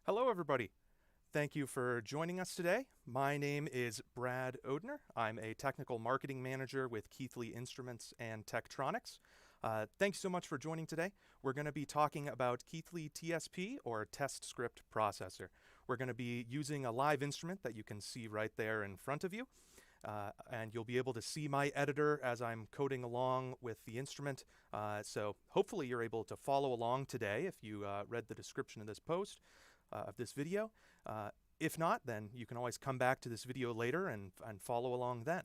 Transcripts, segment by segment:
Hello, everybody. Thank you for joining us today. My name is Brad Odner. I'm a technical marketing manager with Keithley Instruments and Tektronix. Thanks so much for joining today. We're going to be talking about Keithley TSP, or Test Script Processor. We're going to be using a live instrument that you can see right there in front of you. And you'll be able to see my editor as I'm coding along with the instrument. So hopefully you're able to follow along today if you read the description of this post. Of this video. If not, then you can always come back to this video later and follow along then.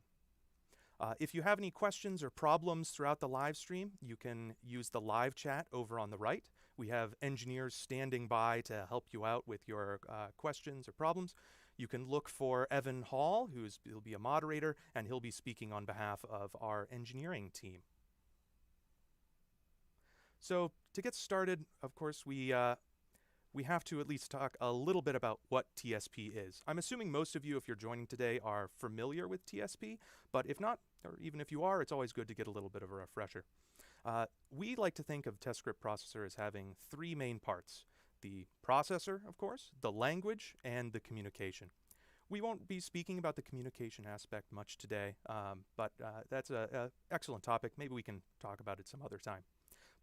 If you have any questions or problems throughout the live stream, you can use the live chat over on the right. We have engineers standing by to help you out with your questions or problems. You can look for Evan Hall, he'll be a moderator, and he'll be speaking on behalf of our engineering team. So to get started, of course, we have to at least talk a little bit about what TSP is. I'm assuming most of you, if you're joining today, are familiar with TSP, but if not, or even if you are, it's always good to get a little bit of a refresher. We like to think of test script processor as having three main parts: the processor, of course, the language, and the communication. We won't be speaking about the communication aspect much today, but that's an excellent topic. Maybe we can talk about it some other time.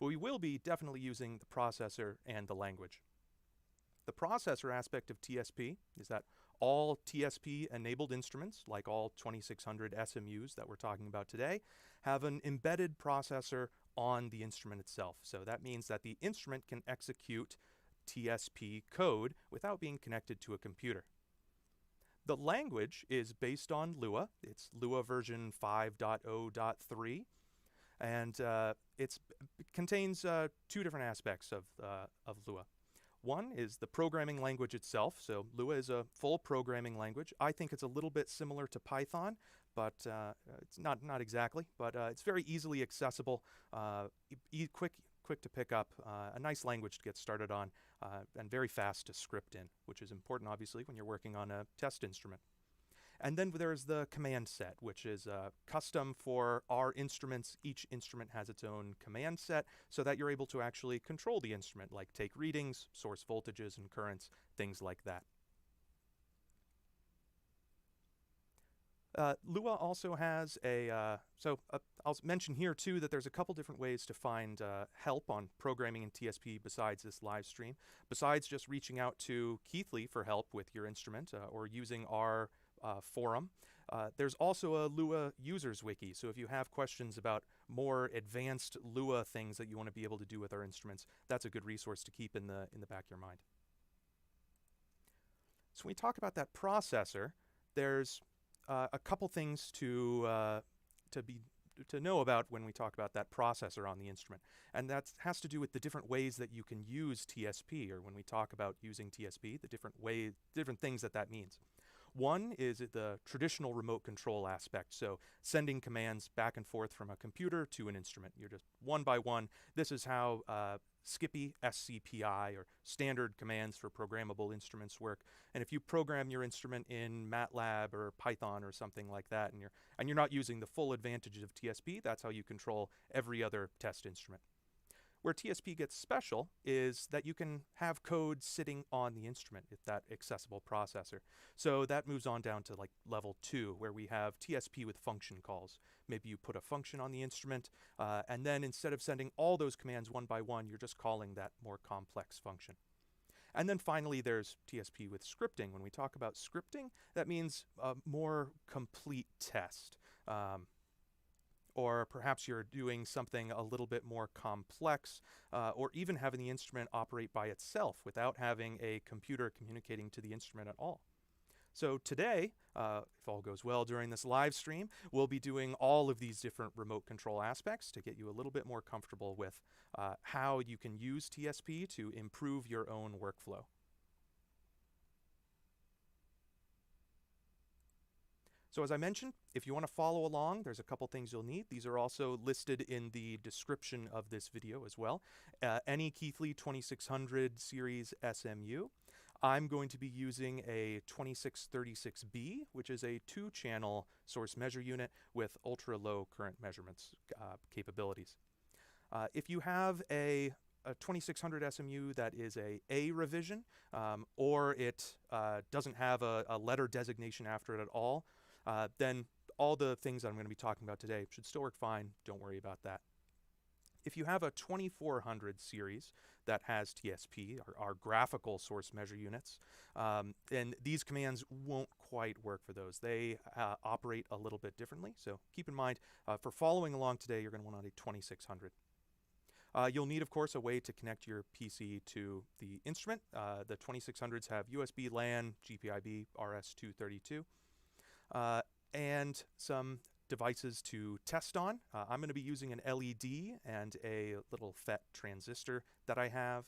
But we will be definitely using the processor and the language. The processor aspect of TSP is that all TSP-enabled instruments, like all 2600 SMUs that we're talking about today, have an embedded processor on the instrument itself. So that means that the instrument can execute TSP code without being connected to a computer. The language is based on Lua. It's Lua version 5.0.3, and it contains two different aspects of Lua. One is the programming language itself. So Lua is a full programming language. I think it's a little bit similar to Python, but it's not exactly. But it's very easily accessible, quick to pick up, a nice language to get started on, and very fast to script in, which is important, obviously, when you're working on a test instrument. And then there's the command set, which is custom for our instruments. Each instrument has its own command set so that you're able to actually control the instrument, like take readings, source voltages and currents, things like that. Lua also has I'll mention here too that there's a couple different ways to find help on programming in TSP besides this live stream. Besides just reaching out to Keithley for help with your instrument or using our forum. There's also a Lua users wiki, so if you have questions about more advanced Lua things that you want to be able to do with our instruments, that's a good resource to keep in the back of your mind. So when we talk about that processor, there's a couple things to know about when we talk about that processor on the instrument, and that has to do with the different ways that you can use TSP, or when we talk about using TSP, the different things that means. One is the traditional remote control aspect, so sending commands back and forth from a computer to an instrument. You're just one by one. This is how SCPI, SCPI, or standard commands for programmable instruments work. And if you program your instrument in MATLAB or Python or something like that, and you're not using the full advantages of TSP, that's how you control every other test instrument. Where TSP gets special is that you can have code sitting on the instrument with that accessible processor. So that moves on down to like level 2, where we have TSP with function calls. Maybe you put a function on the instrument, and then instead of sending all those commands one by one, you're just calling that more complex function. And then finally, there's TSP with scripting. When we talk about scripting, that means a more complete test. Or perhaps you're doing something a little bit more complex, or even having the instrument operate by itself without having a computer communicating to the instrument at all. So today, if all goes well during this live stream, we'll be doing all of these different remote control aspects to get you a little bit more comfortable with how you can use TSP to improve your own workflow. So as I mentioned, if you want to follow along, there's a couple things you'll need. These are also listed in the description of this video as well. Any Keithley 2600 series SMU. I'm going to be using a 2636B, which is a 2-channel source measure unit with ultra-low current measurements capabilities. If you have a a 2600 SMU that is a revision, or it doesn't have a letter designation after it at all, then all the things that I'm going to be talking about today should still work fine. Don't worry about that. If you have a 2400 series that has TSP, our graphical source measure units, then these commands won't quite work for those. They operate a little bit differently, so keep in mind, for following along today, you're going to want a 2600. You'll need, of course, a way to connect your PC to the instrument. The 2600s have USB, LAN, GPIB, RS-232, and some devices to test on. I'm going to be using an LED and a little FET transistor that I have.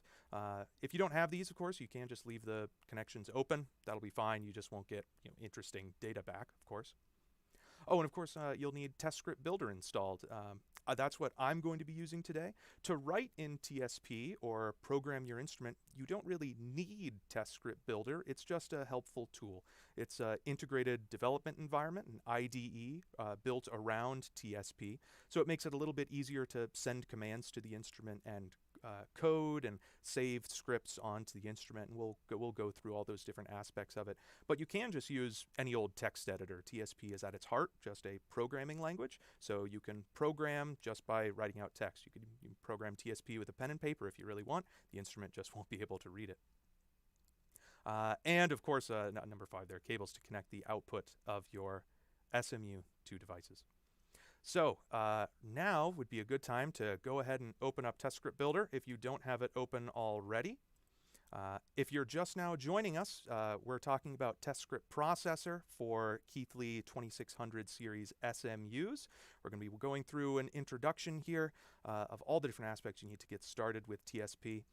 If you don't have these, of course, you can just leave the connections open. That'll be fine. You just won't get interesting data back, of course. Oh, and of course, you'll need test script builder installed. That's what I'm going to be using today. To write in TSP or program your instrument, you don't really need test script builder. It's just a helpful tool. It's an integrated development environment, an IDE built around TSP. So it makes it a little bit easier to send commands to the instrument and code and save scripts onto the instrument, and we'll go through all those different aspects of it. But you can just use any old text editor. TSP is at its heart just a programming language, so you can program just by writing out text. You can program TSP with a pen and paper if you really want. The instrument just won't be able to read it. And of course, number 5 there, cables to connect the output of your SMU to devices. So now would be a good time to go ahead and open up Test Script Builder if you don't have it open already. If you're just now joining us, we're talking about Test Script Processor for Keithley 2600 series SMUs. We're going to be going through an introduction here of all the different aspects you need to get started with TSP.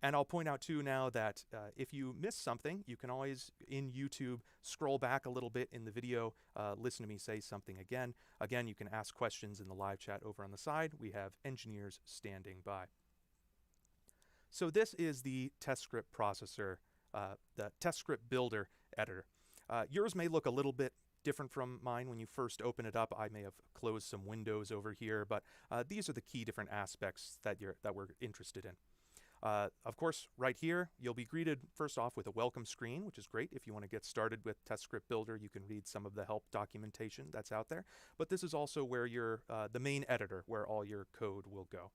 And I'll point out too now that if you miss something, you can always, in YouTube, scroll back a little bit in the video, listen to me say something again. Again, you can ask questions in the live chat over on the side. We have engineers standing by. So this is the test script processor, the test script builder editor. Yours may look a little bit different from mine. When you first open it up, I may have closed some windows over here, but these are the key different aspects that we're interested in. Of course, right here, you'll be greeted first off with a welcome screen, which is great. If you want to get started with Test Script Builder, you can read some of the help documentation that's out there. But this is also where your the main editor, where all your code will go.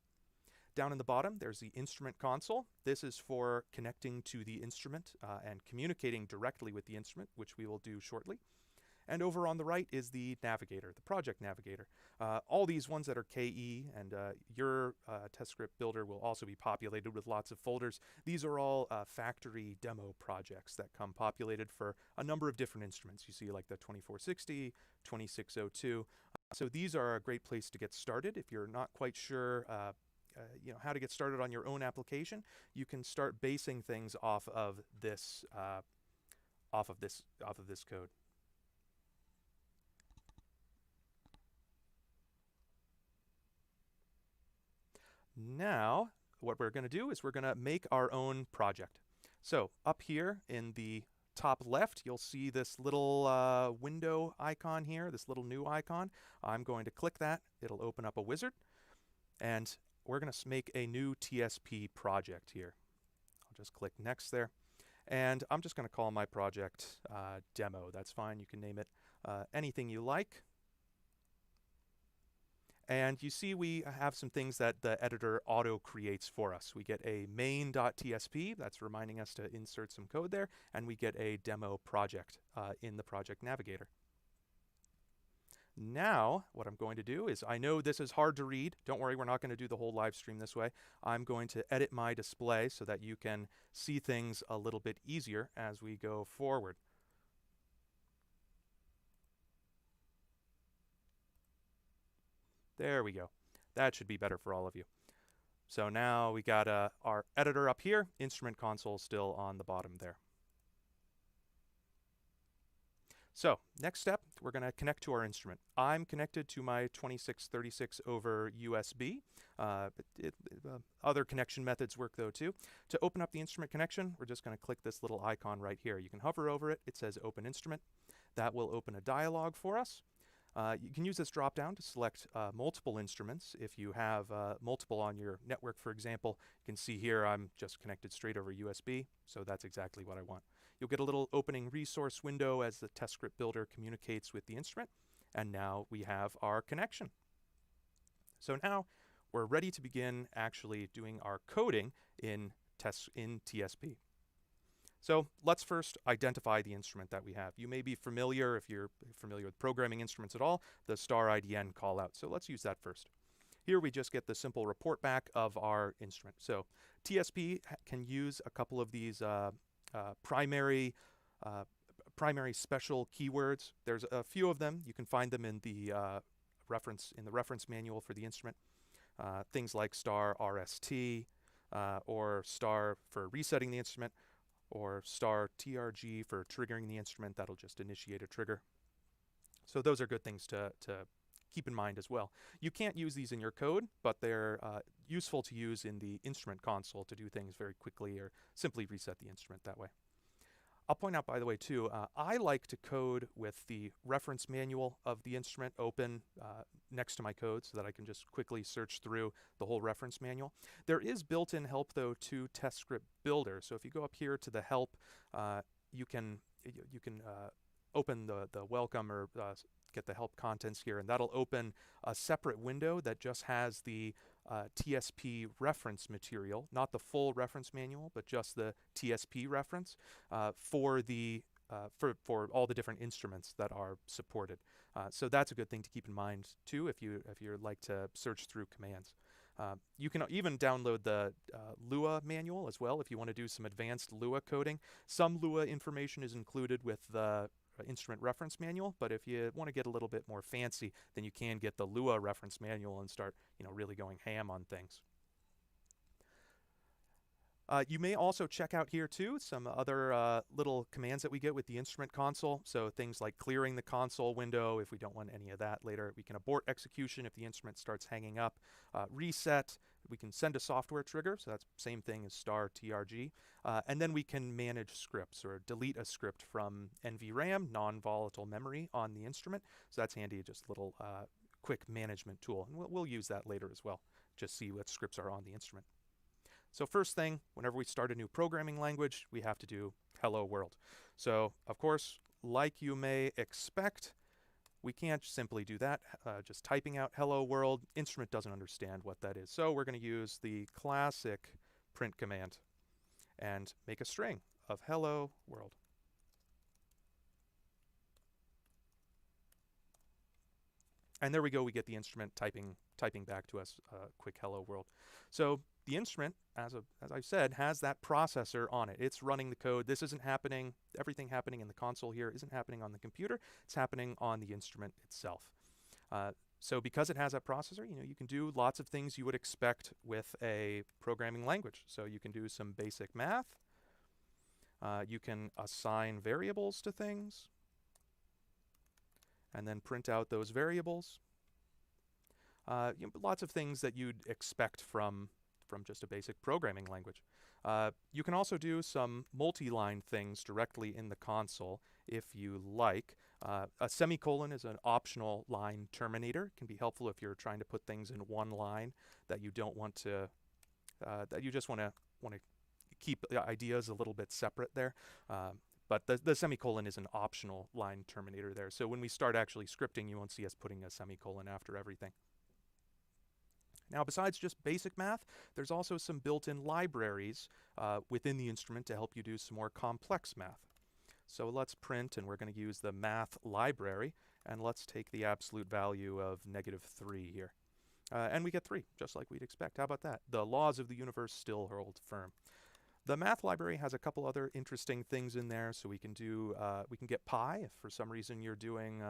Down in the bottom, there's the instrument console. This is for connecting to the instrument and communicating directly with the instrument, which we will do shortly. And over on the right is the navigator, the project navigator. All these ones that are KE, and your test script builder will also be populated with lots of folders. These are all factory demo projects that come populated for a number of different instruments. You see like the 2460, 2602. So these are a great place to get started. If you're not quite sure how to get started on your own application, you can start basing things off of this code. Now, what we're going to do is we're going to make our own project. So up here in the top left, you'll see this little window icon here, this little new icon. I'm going to click that. It'll open up a wizard. And we're going to make a new TSP project here. I'll just click next there. And I'm just going to call my project demo. That's fine. You can name it anything you like. And you see we have some things that the editor auto creates for us. We get a main.tsp, that's reminding us to insert some code there, and we get a demo project in the project navigator. Now, what I'm going to do is, I know this is hard to read. Don't worry, we're not going to do the whole live stream this way. I'm going to edit my display so that you can see things a little bit easier as we go forward. There we go. That should be better for all of you. So now we got our editor up here, instrument console still on the bottom there. So next step, we're going to connect to our instrument. I'm connected to my 2636 over USB. Other connection methods work though too. To open up the instrument connection, we're just going to click this little icon right here. You can hover over it. It says Open Instrument. That will open a dialog for us. You can use this drop-down to select multiple instruments. If you have multiple on your network, for example, you can see here I'm just connected straight over USB, so that's exactly what I want. You'll get a little opening resource window as the test script builder communicates with the instrument, and now we have our connection. So now we're ready to begin actually doing our coding in TSP. So let's first identify the instrument that we have. You may be familiar, if you're familiar with programming instruments at all, the star IDN callout. So let's use that first. Here we just get the simple report back of our instrument. So TSP can use a couple of these primary special keywords. There's a few of them. You can find them in the reference manual for the instrument. Things like star RST or star for resetting the instrument, or star TRG for triggering the instrument. That'll just initiate a trigger. So those are good things to keep in mind as well. You can't use these in your code, but they're useful to use in the instrument console to do things very quickly or simply reset the instrument that way. I'll point out, by the way, too, I like to code with the reference manual of the instrument open next to my code so that I can just quickly search through the whole reference manual. There is built-in help, though, to Test Script Builder. So if you go up here to the help, you can open the welcome or get the help contents here, and that'll open a separate window that just has the TSP reference material, not the full reference manual, but just the TSP reference for all the different instruments that are supported. So that's a good thing to keep in mind too if you like to search through commands. You can even download the Lua manual as well if you want to do some advanced Lua coding. Some Lua information is included with the instrument reference manual, but if you want to get a little bit more fancy, then you can get the Lua reference manual and start, really going ham on things. You may also check out here too some other little commands that we get with the instrument console. So things like clearing the console window if we don't want any of that later. We can abort execution if the instrument starts hanging up. Reset. We can send a software trigger, so that's the same thing as star TRG. And then we can manage scripts or delete a script from NVRAM, non-volatile memory, on the instrument. So that's handy, just a little quick management tool. And we'll use that later as well, just see what scripts are on the instrument. So first thing, whenever we start a new programming language, we have to do hello world. So of course, like you may expect, we can't simply do that, just typing out hello world. Instrument doesn't understand what that is. So we're going to use the classic print command and make a string of hello world. And there we go, we get the instrument typing back to us a quick hello world. So the instrument, as I've said, has that processor on it. It's running the code. This isn't happening, everything happening in the console here isn't happening on the computer, it's happening on the instrument itself. So because it has that processor, you can do lots of things you would expect with a programming language. So you can do some basic math. You can assign variables to things and then print out those variables. Lots of things that you'd expect from just a basic programming language. You can also do some multi-line things directly in the console if you like. A semicolon is an optional line terminator. It can be helpful if you're trying to put things in one line that you don't want to, that you just want to keep the ideas a little bit separate there. But the semicolon is an optional line terminator there. So when we start actually scripting, you won't see us putting a semicolon after everything. Now, besides just basic math, there's also some built-in libraries within the instrument to help you do some more complex math. So let's print, and we're going to use the math library, and let's take the absolute value of -3 here. And we get 3, just like we'd expect. How about that? The laws of the universe still hold firm. The math library has a couple other interesting things in there. So we can get pi if for some reason you're doing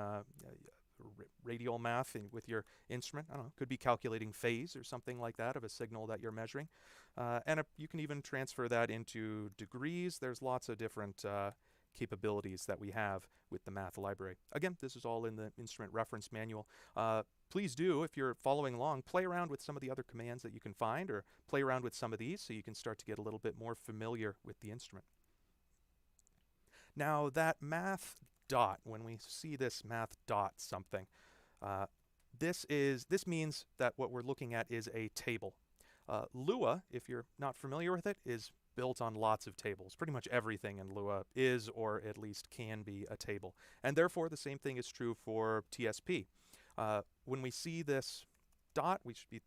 radial math with your instrument. I don't know, could be calculating phase or something like that of a signal that you're measuring. And you can even transfer that into degrees. There's lots of different capabilities that we have with the math library. Again, this is all in the instrument reference manual. Please do, if you're following along, play around with some of the other commands that you can find, or play around with some of these so you can start to get a little bit more familiar with the instrument. Now that math dot, when we see this math dot something, This means that what we're looking at is a table. Lua, if you're not familiar with it, is built on lots of tables. Pretty much everything in Lua is, or at least can be, a table. And therefore, the same thing is true for TSP. When we see this dot, we should be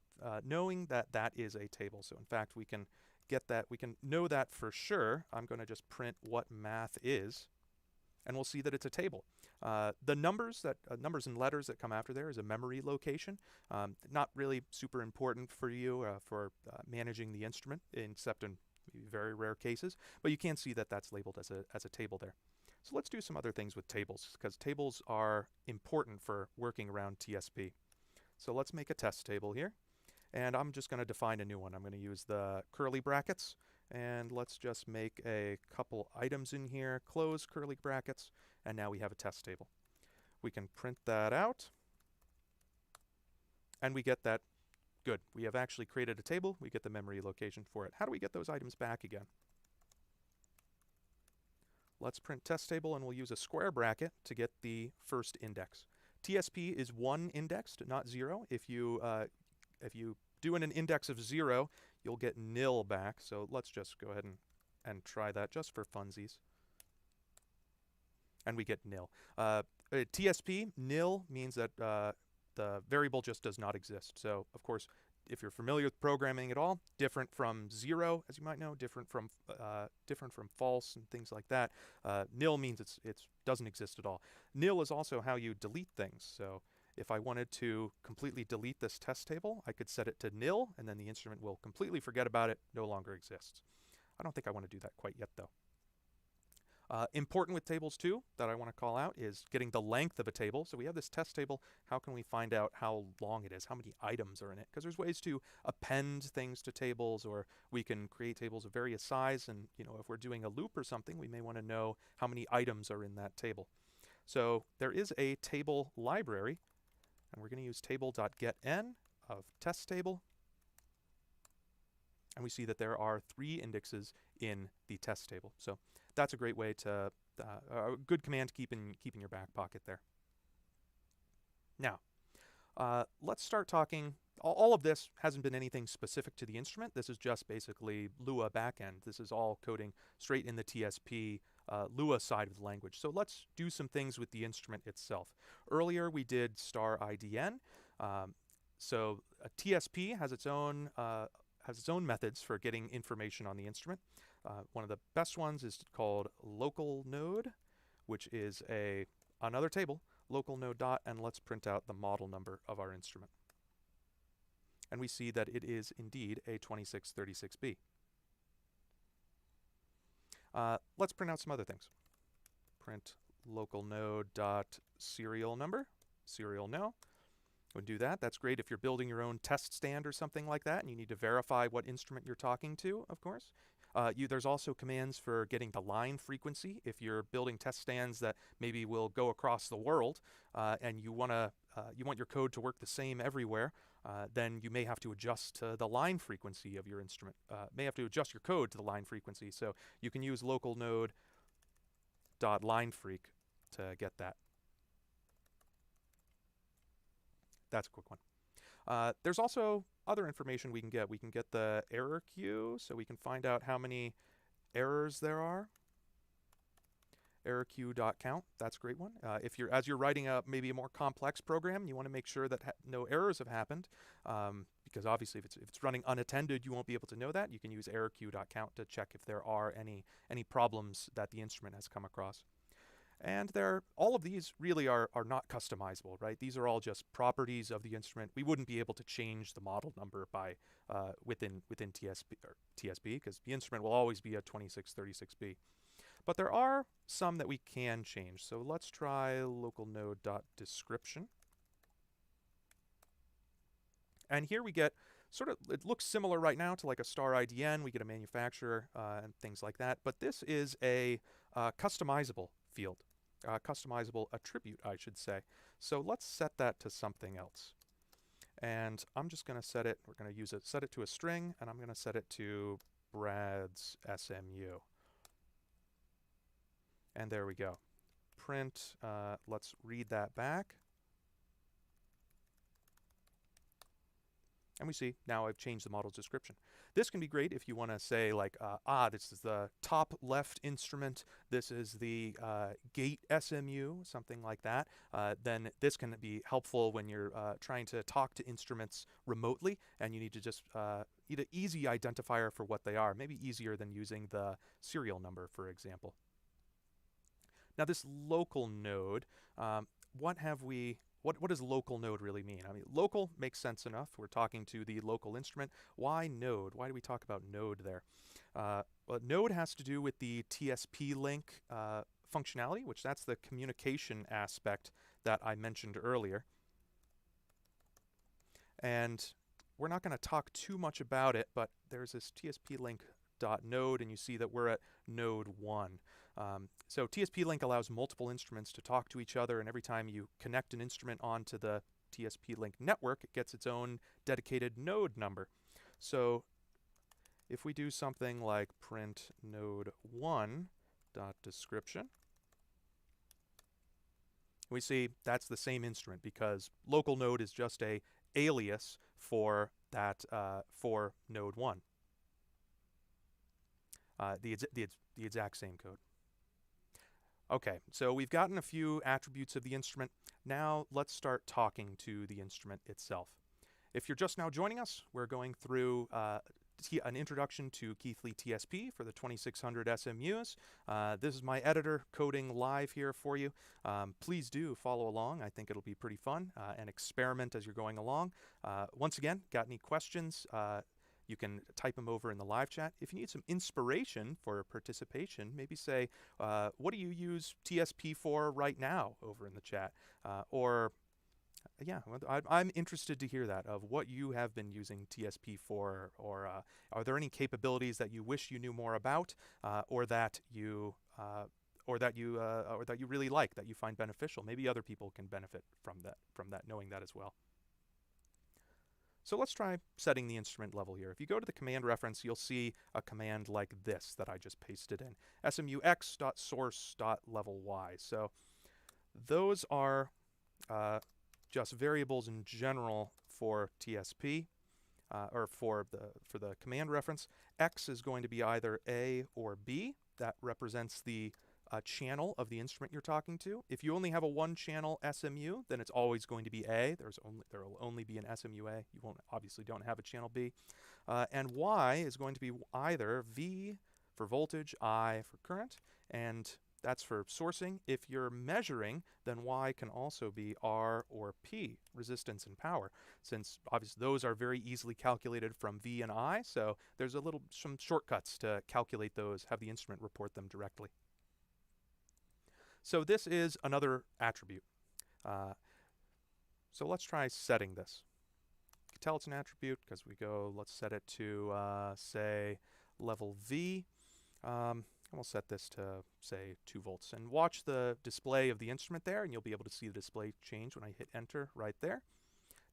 knowing that that is a table. So in fact, we can get that, we can know that for sure. I'm going to just print what math is, and we'll see that it's a table. The numbers and letters that come after there is a memory location. Not really super important for you for managing the instrument, except in very rare cases. But you can see that that's labeled as a table there. So let's do some other things with tables, because tables are important for working around TSP. So let's make a test table here. And I'm just going to define a new one. I'm going to use the curly brackets. And let's just make a couple items in here, close curly brackets, and now we have a test table. We can print that out, and we get that. Good. We have actually created a table. We get the memory location for it. How do we get those items back again? Let's print test table, and we'll use a square bracket to get the first index. TSP is 1 indexed, not 0. If you do an index of 0, you'll get nil back. So let's just go ahead and try that just for funsies. And we get nil. TSP, nil, means that the variable just does not exist. So, of course, if you're familiar with programming at all, different from 0, as you might know, different from false and things like that. Nil means it doesn't exist at all. Nil is also how you delete things. So if I wanted to completely delete this test table, I could set it to nil, and then the instrument will completely forget about it, no longer exists. I don't think I want to do that quite yet, though. Important with tables, too, that I want to call out is getting the length of a table. So we have this test table. How can we find out how long it is, how many items are in it? Because there's ways to append things to tables, or we can create tables of various size. And if we're doing a loop or something, we may want to know how many items are in that table. So there is a table library, and we're going to use table.getN of test table. And we see that there are 3 indexes in the test table. So that's a great way to, a good command to keep in your back pocket there. Now, let's start talking. All of this hasn't been anything specific to the instrument. This is just basically Lua backend. This is all coding straight in the TSP Lua side of the language. So let's do some things with the instrument itself. Earlier we did star IDN. So a TSP has its own methods for getting information on the instrument. One of the best ones is called local node, which is another table, local node dot, and let's print out the model number of our instrument. And we see that it is indeed a 2636B. Let's print out some other things. Print local node dot serial number, serial no. We'll do that. That's great if you're building your own test stand or something like that, and you need to verify what instrument you're talking to, of course. There's also commands for getting the line frequency. If you're building test stands that maybe will go across the world, and you want your code to work the same everywhere, then you may have to adjust the line frequency of your instrument. May have to adjust your code to the line frequency. So you can use local node dot linefreq to get that. That's a quick one. There's also other information we can get. We can get the error queue, so we can find out how many errors there are. Error queue.count, that's a great one. As you're writing maybe a more complex program, you want to make sure that no errors have happened, because obviously if it's running unattended, you won't be able to know that. You can use error queue.count to check if there are any problems that the instrument has come across. And all of these really are not customizable, right? These are all just properties of the instrument. We wouldn't be able to change the model number by within TSP, because the instrument will always be a 2636B. But there are some that we can change. So let's try local node.description. And here we get it looks similar right now to like a star IDN. We get a manufacturer and things like that. But this is a customizable field, customizable attribute, I should say. So let's set that to something else. And I'm just going to set it, we're going to set it to a string, and I'm going to set it to Brad's SMU. And there we go. Print, let's read that back. And we see now I've changed the model's description. This can be great if you want to say like, this is the top left instrument, this is the gate SMU, something like that. Then this can be helpful when you're trying to talk to instruments remotely and you need to just need an easy identifier for what they are, maybe easier than using the serial number, for example. Now this local node, what does local node really mean? I mean, local makes sense enough. We're talking to the local instrument. Why node? Why do we talk about node there? Well, node has to do with the TSP link functionality, which that's the communication aspect that I mentioned earlier. And we're not going to talk too much about it, but there's this TSP link .node, and you see that we're at node 1. So TSP link allows multiple instruments to talk to each other, and every time you connect an instrument onto the TSP link network, it gets its own dedicated node number. So if we do something like print node 1 dot description, we see that's the same instrument because local node is just a alias for that for node 1. The exact same code. Okay, so we've gotten a few attributes of the instrument. Now let's start talking to the instrument itself. If you're just now joining us, we're going through an introduction to Keithley TSP for the 2600 SMUs. This is my editor coding live here for you. Please do follow along. I think it'll be pretty fun and experiment as you're going along. Once again, got any questions? You can type them over in the live chat. If you need some inspiration for participation, maybe say, what do you use TSP for right now over in the chat? Yeah, I'm interested to hear that, of what you have been using TSP for, or are there any capabilities that you wish you knew more about, or that you really like, that you find beneficial. Maybe other people can benefit from that, knowing that as well. So let's try setting the instrument level here. If you go to the command reference, you'll see a command like this that I just pasted in, smux.source.level_y. So those are just variables in general for TSP, or for the command reference. X is going to be either A or B. That represents the channel of the instrument you're talking to. If you only have a one-channel SMU, then it's always going to be A. There will only be an SMU-A. You obviously don't have a channel B. And Y is going to be either V for voltage, I for current, and that's for sourcing. If you're measuring, then Y can also be R or P, resistance and power, since obviously those are very easily calculated from V and I, so there's some shortcuts to calculate those, have the instrument report them directly. So this is another attribute. So let's try setting this. You can tell it's an attribute because let's set it to, say, level V. And we'll set this to, say, 2 volts. And watch the display of the instrument there, and you'll be able to see the display change when I hit enter right there.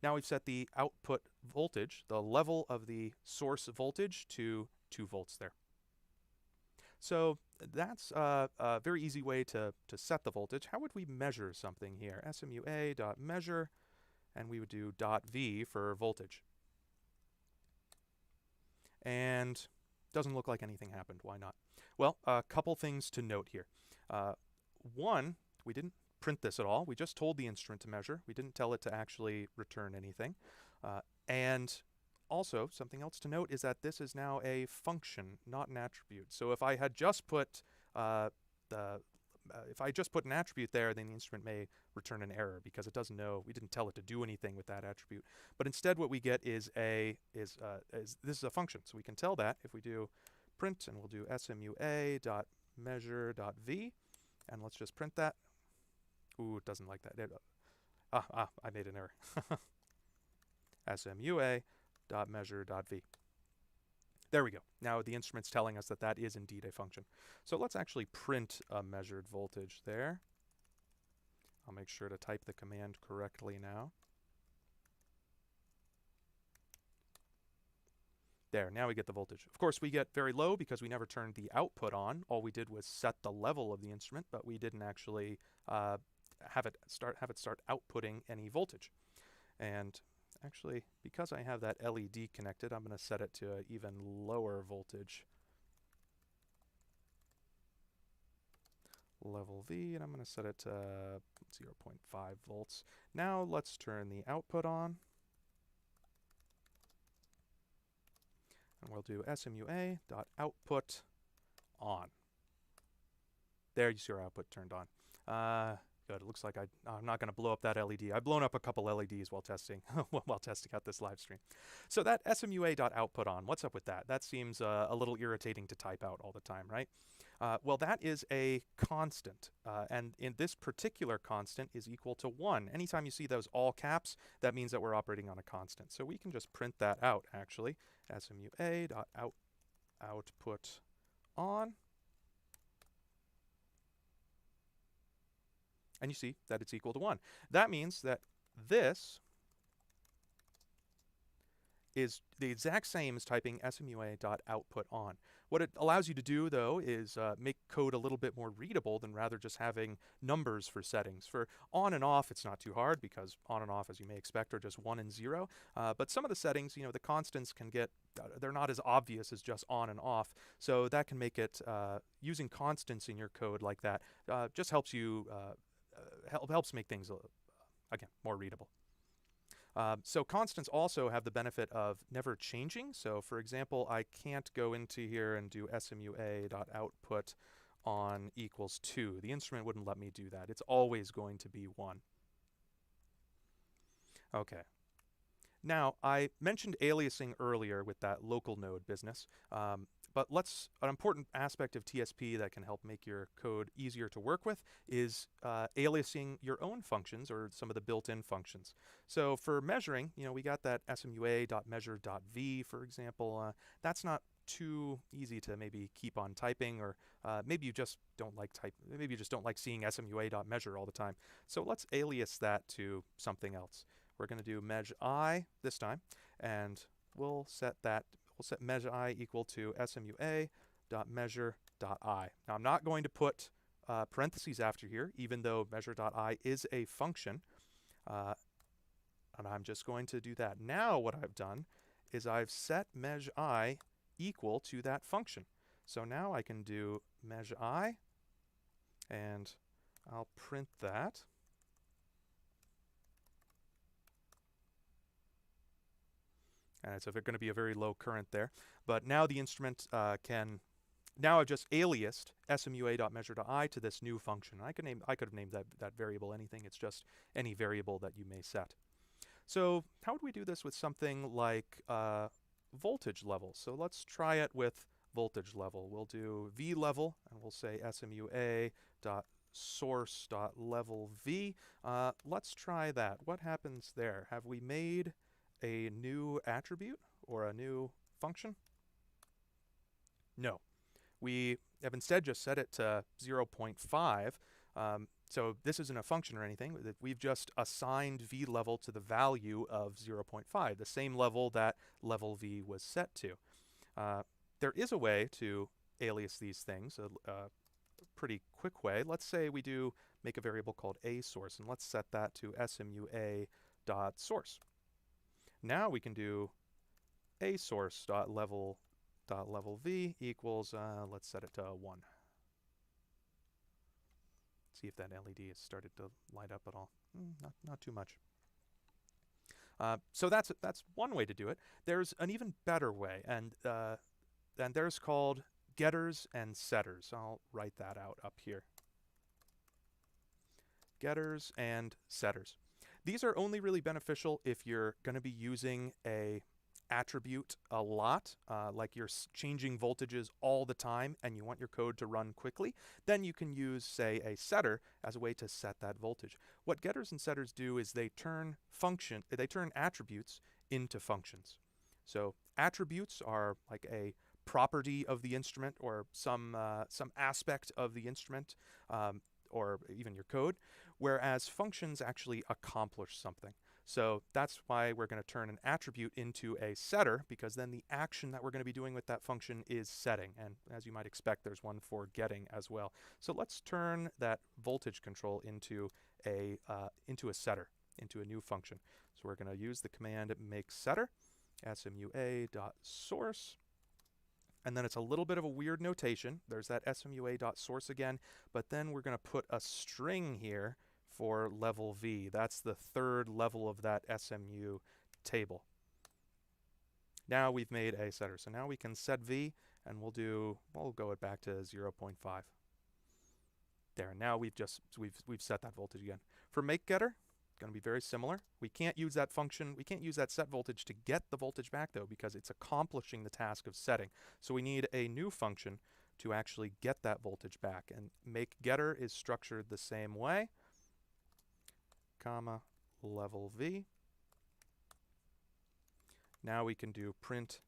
Now we've set the output voltage, the level of the source voltage, to 2 volts there. So that's a very easy way to set the voltage. How would we measure something here? SMUA.measure, and we would do .V for voltage. And doesn't look like anything happened. Why not? Well, a couple things to note here. One, we didn't print this at all. We just told the instrument to measure. We didn't tell it to actually return anything. And also, something else to note is that this is now a function, not an attribute. So if I had just put if I just put an attribute there, then the instrument may return an error because it doesn't know. We didn't tell it to do anything with that attribute. But instead, what we get is this is a function. So we can tell that if we do print, and we'll do smua.measure.v, and let's just print that. Ooh, it doesn't like that. I made an error. smua.measure.v. There we go. Now the instrument's telling us that that is indeed a function. So let's actually print a measured voltage there. I'll make sure to type the command correctly now. There, now we get the voltage. Of course, we get very low because we never turned the output on. All we did was set the level of the instrument, but we didn't actually have it start outputting any voltage. And Actually, because I have that LED connected, I'm going to set it to an even lower voltage. Level V, and I'm going to set it to 0.5 volts. Now let's turn the output on. And we'll do SMUA.output on. There, you see our output turned on. Good. It looks like I'm not going to blow up that LED. I've blown up a couple LEDs while testing out this live stream. So that SMUA.output on, what's up with that? That seems a little irritating to type out all the time, right? Well, that is a constant, and in this particular constant is equal to 1. Anytime you see those all caps, that means that we're operating on a constant. So we can just print that out, actually. SMUA.output on. And you see that it's equal to 1. That means that this is the exact same as typing SMUA.output on. What it allows you to do, though, is make code a little bit more readable than rather just having numbers for settings. For on and off, it's not too hard because on and off, as you may expect, are just 1 and 0. But some of the settings, the constants can get, they're not as obvious as just on and off. So that can make it, using constants in your code like that, just helps you, helps make things, again, more readable. So constants also have the benefit of never changing. So for example, I can't go into here and do SMUA.output on equals 2. The instrument wouldn't let me do that. It's always going to be 1. Okay. Now, I mentioned aliasing earlier with that local node business. But an important aspect of TSP that can help make your code easier to work with is aliasing your own functions or some of the built-in functions. So for measuring, we got that SMUA.measure.v, for example. That's not too easy to maybe keep on typing, or maybe you just don't like maybe you just don't like seeing SMUA.measure all the time. So let's alias that to something else. We're going to do measure this time, and we'll set measure I equal to SMUA.measure.I. Now I'm not going to put parentheses after here, even though measure.I is a function. And I'm just going to do that. Now what I've done is I've set measure.I equal to that function. So now I can do measure.I, and I'll print that. And it's going to be a very low current there. But now the instrument now I've just aliased SMUA.measure.I to this new function. I could have named that variable anything. It's just any variable that you may set. So how would we do this with something like voltage level? So let's try it with voltage level. We'll do V level, and we'll say SMUA.source.level V. Let's try that. What happens there? Have we made a new attribute or a new function? No. We have instead just set it to 0.5. So this isn't a function or anything. We've just assigned V level to the value of 0.5, the same level that level V was set to. There is a way to alias these things, a pretty quick way. Let's say we do make a variable called a source, and let's set that to SMUA.source. Now we can do a source.level V equals, let's set it to 1. See if that LED has started to light up at all. Not too much. So that's one way to do it. There's an even better way, and there's called getters and setters. I'll write that out up here. Getters and setters. These are only really beneficial if you're going to be using a attribute a lot, like you're changing voltages all the time and you want your code to run quickly. Then you can use, say, a setter as a way to set that voltage. What getters and setters do is they turn attributes into functions. So attributes are like a property of the instrument or some aspect of the instrument, or even your code, whereas functions actually accomplish something. So that's why we're going to turn an attribute into a setter, because then the action that we're going to be doing with that function is setting. And as you might expect, there's one for getting as well. So let's turn that voltage control into a setter. into a new function. So we're going to use the command make setter, smua.source. And then it's a little bit of a weird notation. There's that smua.source again, but then we're going to put a string here for level v. That's the third level of that SMU table. Now we've made a setter. So now we can set v, and we'll go it back to 0.5. There, now we've set that voltage again. For make getter, going to be very similar. We can't use that function, we can't use that set voltage to get the voltage back though, because it's accomplishing the task of setting. So we need a new function to actually get that voltage back. And make getter is structured the same way, comma, level v. Now we can do print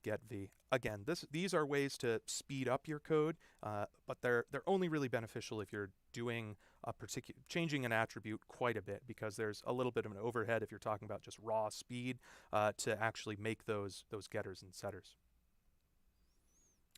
get v. Again, these are ways to speed up your code, but they're only really beneficial if you're doing changing an attribute quite a bit, because there's a little bit of an overhead if you're talking about just raw speed to actually make those getters and setters.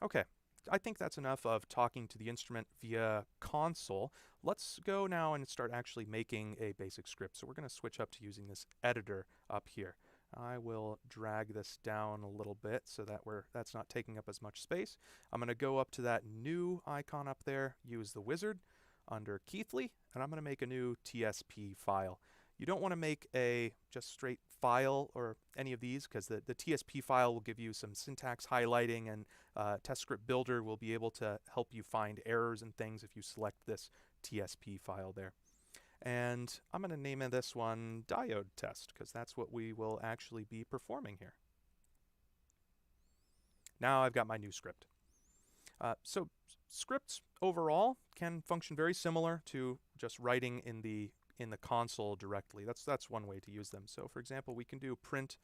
Okay, I think that's enough of talking to the instrument via console. Let's go now and start actually making a basic script. So we're going to switch up to using this editor up here. I will drag this down a little bit so that that's not taking up as much space. I'm going to go up to that new icon up there, use the wizard under Keithley, and I'm going to make a new TSP file. You don't want to make a just straight file or any of these, because the TSP file will give you some syntax highlighting, and test script builder will be able to help you find errors and things if you select this TSP file there. And I'm going to name this one diode test, because that's what we will actually be performing here. Now I've got my new script. So scripts overall can function very similar to just writing in the console directly. That's one way to use them. So for example, we can do print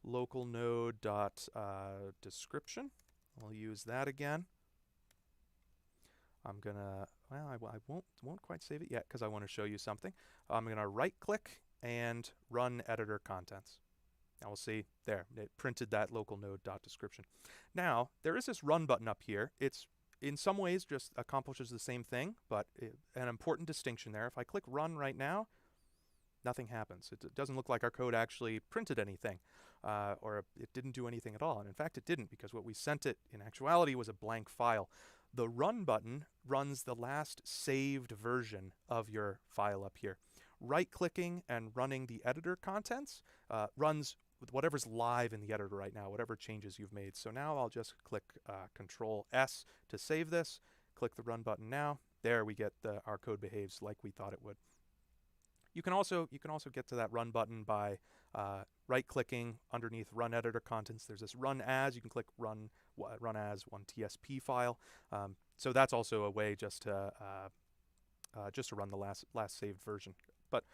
local node dot description. I'll use that again. I'm gonna, well, I won't quite save it yet because I want to show you something. I'm gonna right click and run editor contents. Now we'll see there, it printed that local node dot description. Now there is this run button up here. It's in some ways just accomplishes the same thing, but an important distinction there. If I click run right now, nothing happens. It doesn't look like our code actually printed anything, or it didn't do anything at all. And in fact, it didn't, because what we sent it in actuality was a blank file. The run button runs the last saved version of your file up here. Right-clicking and running the editor contents runs with whatever's live in the editor right now, whatever changes you've made. So now I'll just click Control S to save this, click the run button now. There we get our code behaves like we thought it would. You can also get to that run button by right-clicking underneath Run Editor Contents. There's this Run As. You can click Run As one TSP file. So that's also a way just to run the last saved version. But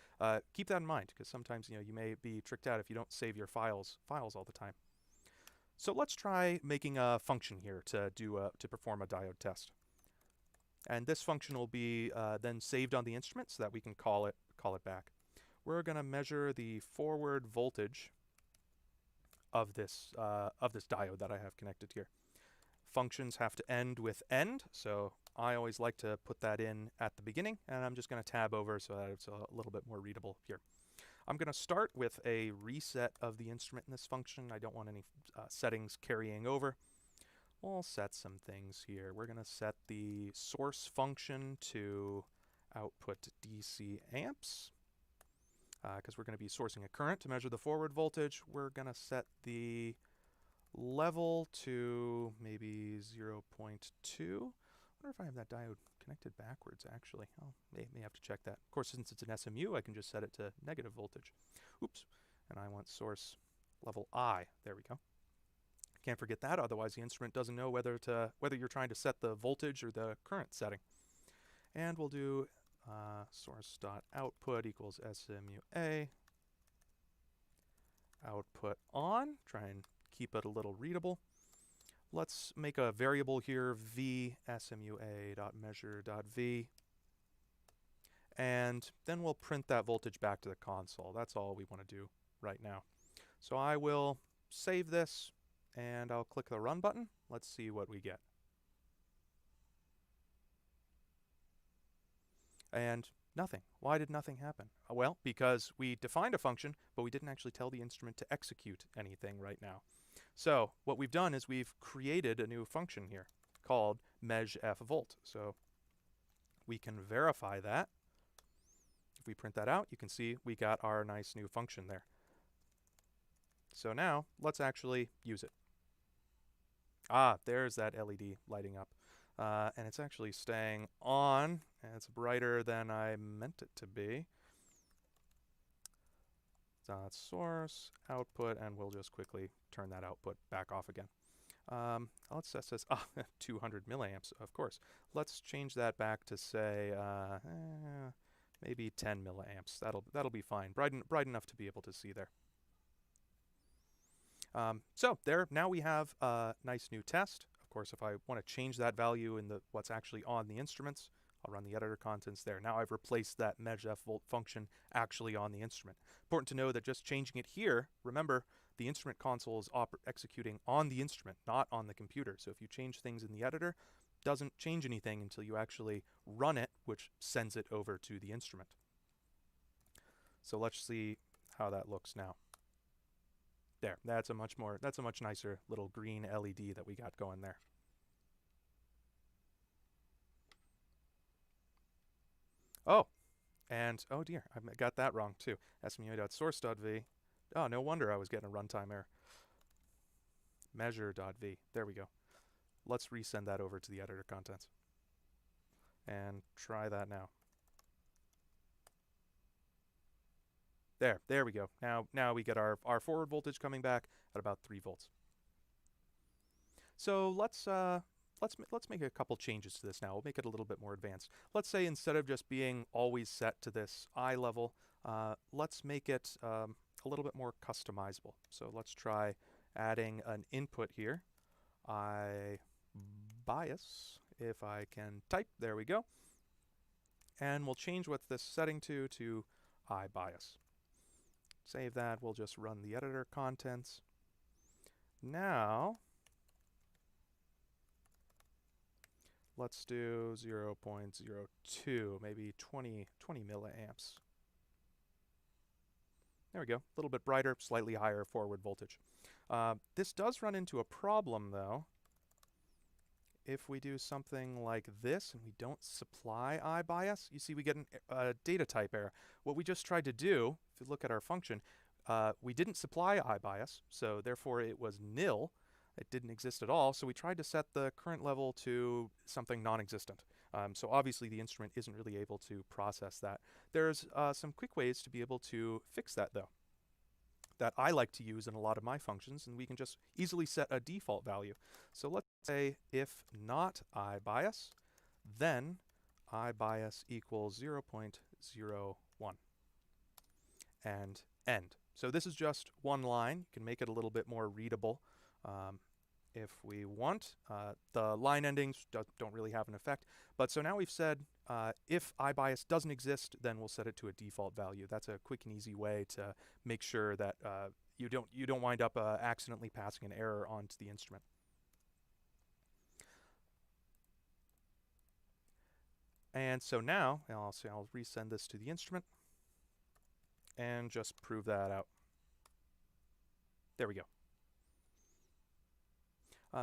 keep that in mind, because sometimes you may be tricked out if you don't save your files all the time. So let's try making a function here to perform a diode test. And this function will be then saved on the instrument so that we can call it back. We're going to measure the forward voltage of this diode that I have connected here. Functions have to end with end, so I always like to put that in at the beginning, and I'm just going to tab over so that it's a little bit more readable here. I'm going to start with a reset of the instrument in this function. I don't want any settings carrying over. We'll set some things here. We're going to set the source function to output DC amps, because we're going to be sourcing a current to measure the forward voltage. We're going to set the level to maybe 0.2. I wonder if I have that diode connected backwards, actually. Oh, may have to check that. Of course, since it's an SMU, I can just set it to negative voltage. Oops. And I want source level I. There we go. Can't forget that, otherwise the instrument doesn't know whether you're trying to set the voltage or the current setting. And we'll do source.output equals SMUA. Output on. Try and keep it a little readable. Let's make a variable here, v smua.measure.v. And then we'll print that voltage back to the console. That's all we want to do right now. So I will save this, and I'll click the run button. Let's see what we get. And Nothing. Why did nothing happen? Well, because we defined a function, but we didn't actually tell the instrument to execute anything right now. So what we've done is we've created a new function here called measFvolt. So we can verify that. If we print that out, you can see we got our nice new function there. So now let's actually use it. Ah, there's that LED lighting up. And it's actually staying on, and it's brighter than I meant it to be. Dot source, output, and we'll just quickly turn that output back off again. Let's set this, 200 milliamps, of course. Let's change that back to say, maybe 10 milliamps. That'll be fine. Bright enough to be able to see there. So there, now we have a nice new test. Of course, if I want to change that value in what's actually on the instruments, I'll run the editor contents there. Now I've replaced that measFvolt function actually on the instrument. Important to know that just changing it here, remember, the instrument console is executing on the instrument, not on the computer. So if you change things in the editor, it doesn't change anything until you actually run it, which sends it over to the instrument. So let's see how that looks now. There, that's a much nicer little green LED that we got going there. Oh, and oh dear, I got that wrong too. SMU.source.v. Oh, no wonder I was getting a runtime error. Measure.v. There we go. Let's resend that over to the editor contents. And try that now. There we go. Now we get our forward voltage coming back at about 3 volts. So let's make a couple changes to this now. We'll make it a little bit more advanced. Let's say instead of just being always set to this I level, let's make it a little bit more customizable. So let's try adding an input here. I bias, if I can type, there we go. And we'll change what this setting to I bias. Save that, we'll just run the editor contents. Now, let's do 0.02, maybe 20 milliamps. There we go, a little bit brighter, slightly higher forward voltage. This does run into a problem though. If we do something like this and we don't supply I bias, you see we get a data type error. What we just tried to do, if you look at our function, we didn't supply I bias, so therefore it was nil. It didn't exist at all, so we tried to set the current level to something non-existent. So obviously the instrument isn't really able to process that. There's some quick ways to be able to fix that though, that I like to use in a lot of my functions, and we can just easily set a default value. So let's say if not I bias, then I bias equals 0.01 and end. So this is just one line. You can make it a little bit more readable if we want. The line endings don't really have an effect. But so now we've said if I bias doesn't exist, then we'll set it to a default value. That's a quick and easy way to make sure that you don't wind up accidentally passing an error onto the instrument. And so now I'll resend this to the instrument and just prove that out. There we go.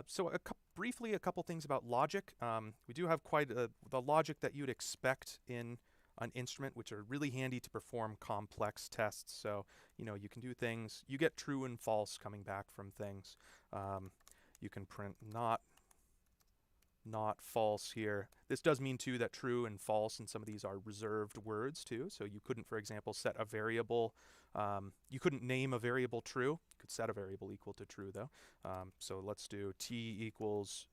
So briefly, a couple things about logic. We do have quite the logic that you'd expect in an instrument, which are really handy to perform complex tests. So, you know, you can do things, you get true and false coming back from things. You can print not false here. This does mean too that true and false and some of these are reserved words too. So you couldn't, for example, set a variable, you couldn't name a variable true. You could set a variable equal to true though. So let's do t equals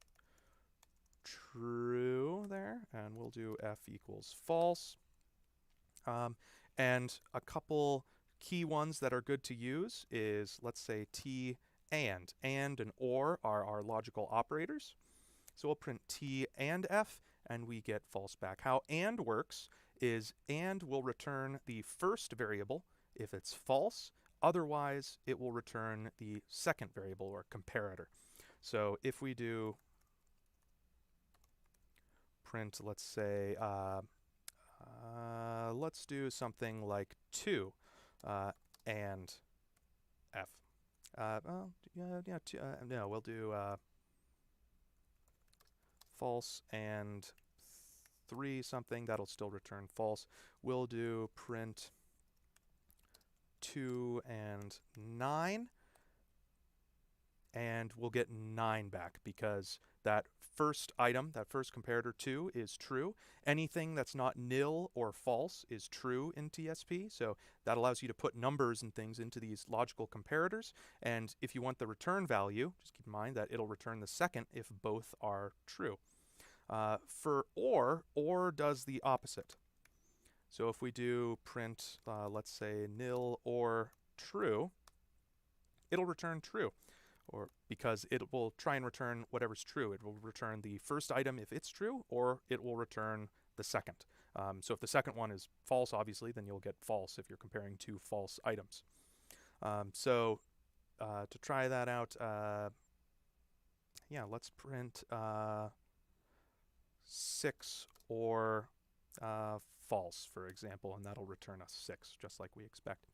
true there, and we'll do f equals false. And a couple key ones that are good to use is, let's say t and or are our logical operators. So we'll print t and f, and we get false back. How and works is and will return the first variable if it's false. Otherwise, it will return the second variable or comparator. So if we do print, let's say, Let's do something like 2 and f. Well, yeah, no, we'll do false and 3 something. That'll still return false. We'll do print 2 and 9, and we'll get 9 back because that first item, that first comparator 2, is true. Anything that's not nil or false is true in TSP, so that allows you to put numbers and things into these logical comparators. And if you want the return value, just keep in mind that it'll return the second if both are true. For or does the opposite. So if we do print, let's say, nil or true, it'll return true, or because it will try and return whatever's true. It will return the first item if it's true, or it will return the second. So if the second one is false, obviously, then you'll get false if you're comparing 2 false items. So to try that out, yeah, let's print 6 or false, for example, and that'll return us 6, just like we expect.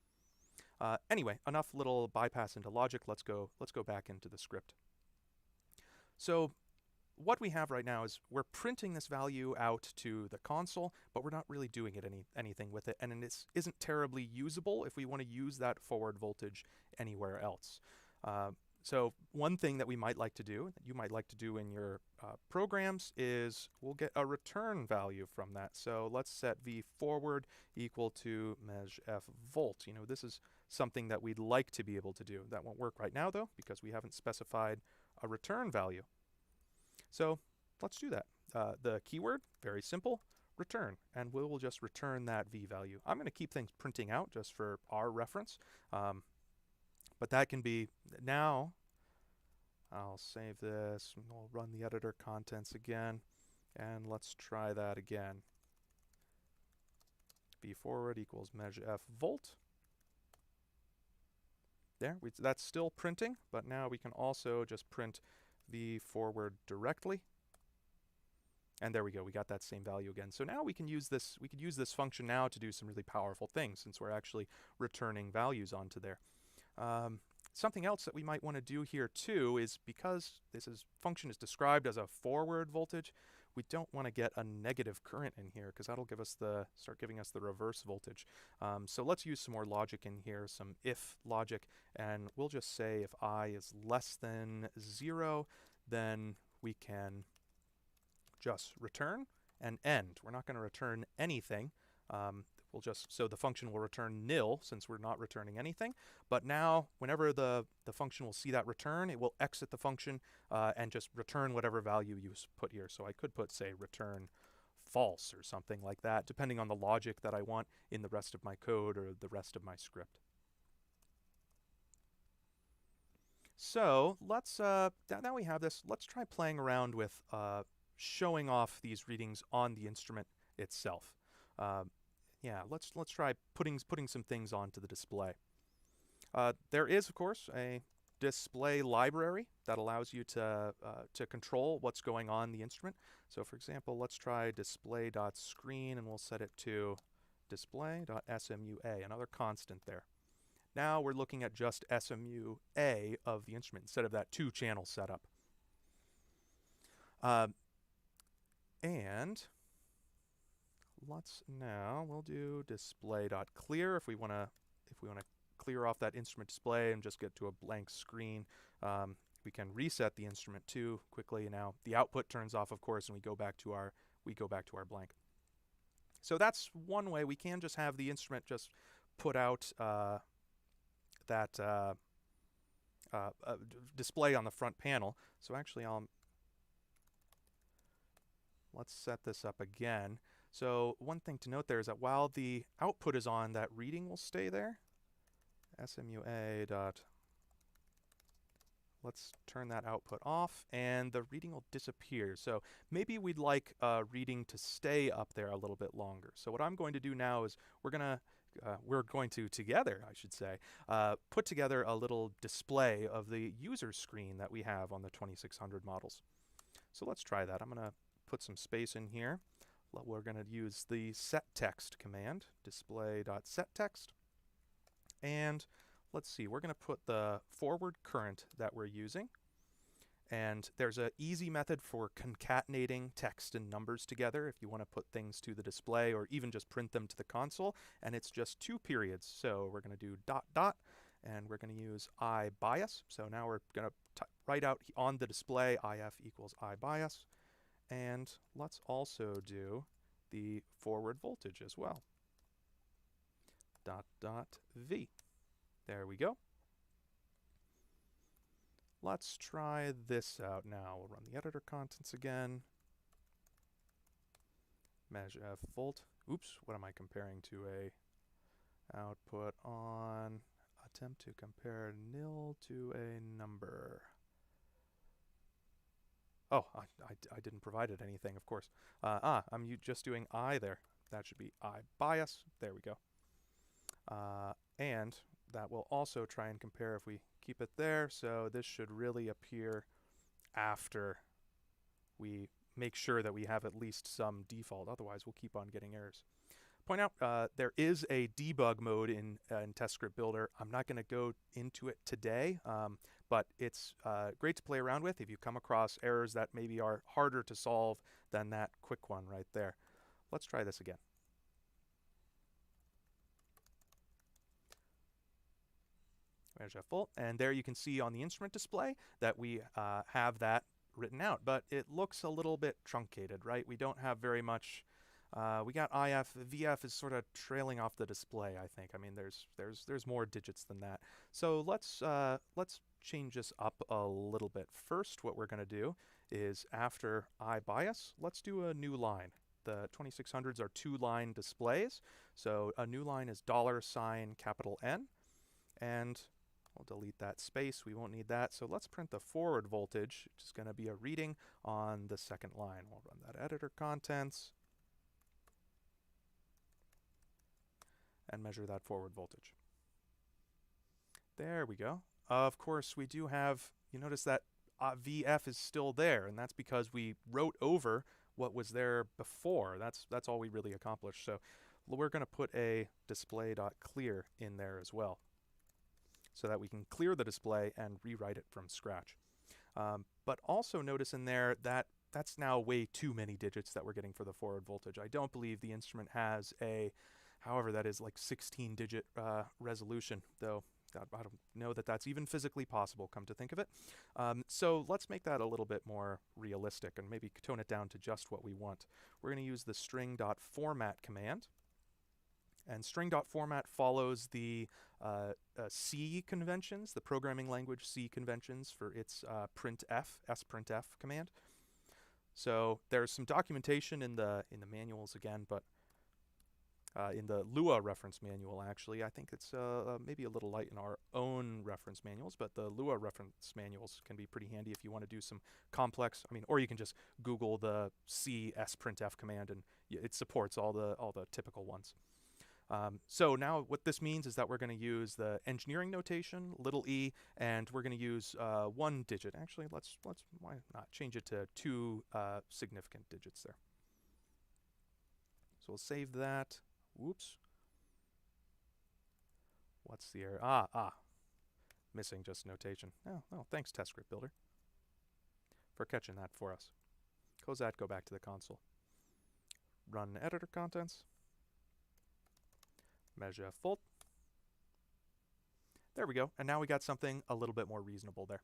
Anyway, enough little bypass into logic. Let's go back into the script. So what we have right now is we're printing this value out to the console, but we're not really doing anything with it, and it isn't terribly usable if we want to use that forward voltage anywhere else. So one thing that we might like to do, that you might like to do in your programs, is we'll get a return value from that. So let's set v forward equal to measure f volt. You know, this is something that we'd like to be able to do. That won't work right now, though, because we haven't specified a return value. So let's do that. The keyword, very simple, return, and we will just return that v value. I'm going to keep things printing out just for our reference. But that can be, now I'll save this, and we'll run the editor contents again, and let's try that again. V forward equals measure f volt. There, that's still printing, but now we can also just print v forward directly. And there we go, we got that same value again. So now we can use this, we could use this function now to do some really powerful things, since we're actually returning values onto there. Something else that we might want to do here too is, because this function is described as a forward voltage, we don't want to get a negative current in here, because that'll give us start giving us the reverse voltage. So let's use some more logic in here, some if logic, and we'll just say if I is less than 0, then we can just return and end. We're not going to return anything. So the function will return nil since we're not returning anything. But now, whenever the function will see that return, it will exit the function and just return whatever value you put here. So I could put, say, return false or something like that, depending on the logic that I want in the rest of my code or the rest of my script. So let's, now we have this, let's try playing around with showing off these readings on the instrument itself. Yeah, let's try putting some things onto the display. There is, of course, a display library that allows you to control what's going on the instrument. So for example, let's try display.screen, and we'll set it to display.smua, another constant there. Now we're looking at just SMUA of the instrument instead of that 2-channel setup. And we'll do display.clear if we want to clear off that instrument display and just get to a blank screen. We can reset the instrument too quickly. Now the output turns off, of course, and we go back to our blank. So that's one way. We can just have the instrument just put out that display on the front panel. So actually, let's set this up again. So one thing to note there is that while the output is on, that reading will stay there. SMUA dot. Let's turn that output off, and the reading will disappear. So maybe we'd like reading to stay up there a little bit longer. So what I'm going to do now is we're going to together, I should say, put together a little display of the user screen that we have on the 2600 models. So let's try that. I'm going to put some space in here. we're going to use the setText command, display.setText. And let's see, we're going to put the forward current that we're using. And there's an easy method for concatenating text and numbers together if you want to put things to the display or even just print them to the console. And it's just 2 periods. So we're going to do ... and we're going to use I bias. So now we're going to write out on the display if equals I bias. And let's also do the forward voltage as well. ... V. There we go. Let's try this out now. We'll run the editor contents again. Measure F volt. Oops, what am I comparing to? A output on attempt to compare nil to a number. Oh, I didn't provide it anything, of course. I'm just doing I there. That should be I bias. There we go. And that will also try and compare if we keep it there. So this should really appear after we make sure that we have at least some default. Otherwise, we'll keep on getting errors. Point out there is a debug mode in TestScript Builder. I'm not going to go into it today, but it's great to play around with if you come across errors that maybe are harder to solve than that quick one right there. Let's try this again. Measure F volt, and there you can see on the instrument display that we have that written out, but it looks a little bit truncated, right? We don't have very much. We got IF, VF is sort of trailing off the display, I think. I mean, there's more digits than that. So let's change this up a little bit. First, what we're going to do is after I bias, let's do a new line. The 2600s are 2-line displays, so a new line is $N, and we'll delete that space. We won't need that. So let's print the forward voltage, which is going to be a reading on the second line. We'll run that editor contents and measure that forward voltage. There we go. Of course, we do have, you notice that VF is still there, and that's because we wrote over what was there before. That's all we really accomplished. So we're going to put a display.clear in there as well, so that we can clear the display and rewrite it from scratch. But also notice in there that that's now way too many digits that we're getting for the forward voltage. I don't believe the instrument has a, however, that is like 16-digit resolution, though I don't know that that's even physically possible, come to think of it. So let's make that a little bit more realistic and maybe tone it down to just what we want. We're going to use the string.format command. And string.format follows the C conventions, the programming language C conventions for its printf, sprintf command. So there's some documentation in the manuals again, but in the Lua reference manual, actually, I think it's maybe a little light in our own reference manuals, but the Lua reference manuals can be pretty handy if you want to do some complex. I mean, or you can just Google the C sprintf command, and it supports all the typical ones. So now what this means is that we're going to use the engineering notation, little e, and we're going to use 1 digit. Actually, let's why not change it to 2 significant digits there. So we'll save that. Whoops. What's the error? Missing just notation. Oh, thanks, TestScript Builder, for catching that for us. Close that, go back to the console. Run editor contents. Measure F volt. There we go. And now we got something a little bit more reasonable there.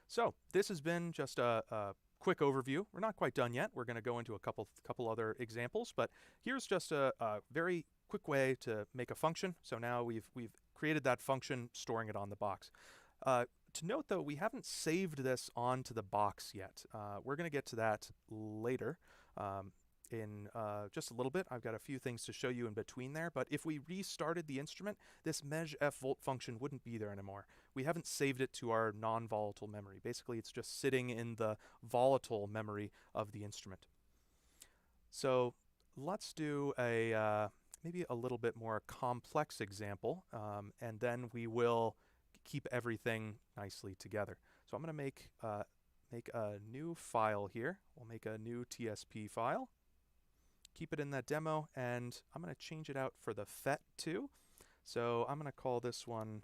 So this has been just a quick overview. We're not quite done yet. We're going to go into a couple other examples, but here's just a very quick way to make a function. So now we've created that function, storing it on the box. To note, though, we haven't saved this onto the box yet. We're going to get to that later. In just a little bit. I've got a few things to show you in between there, but if we restarted the instrument, this measFvolt function wouldn't be there anymore. We haven't saved it to our non-volatile memory. Basically, it's just sitting in the volatile memory of the instrument. So let's do a maybe a little bit more complex example, and then we will keep everything nicely together. So I'm going to make make a new file here. We'll make a new TSP file. Keep it in that demo, and I'm going to change it out for the FET too. So I'm going to call this one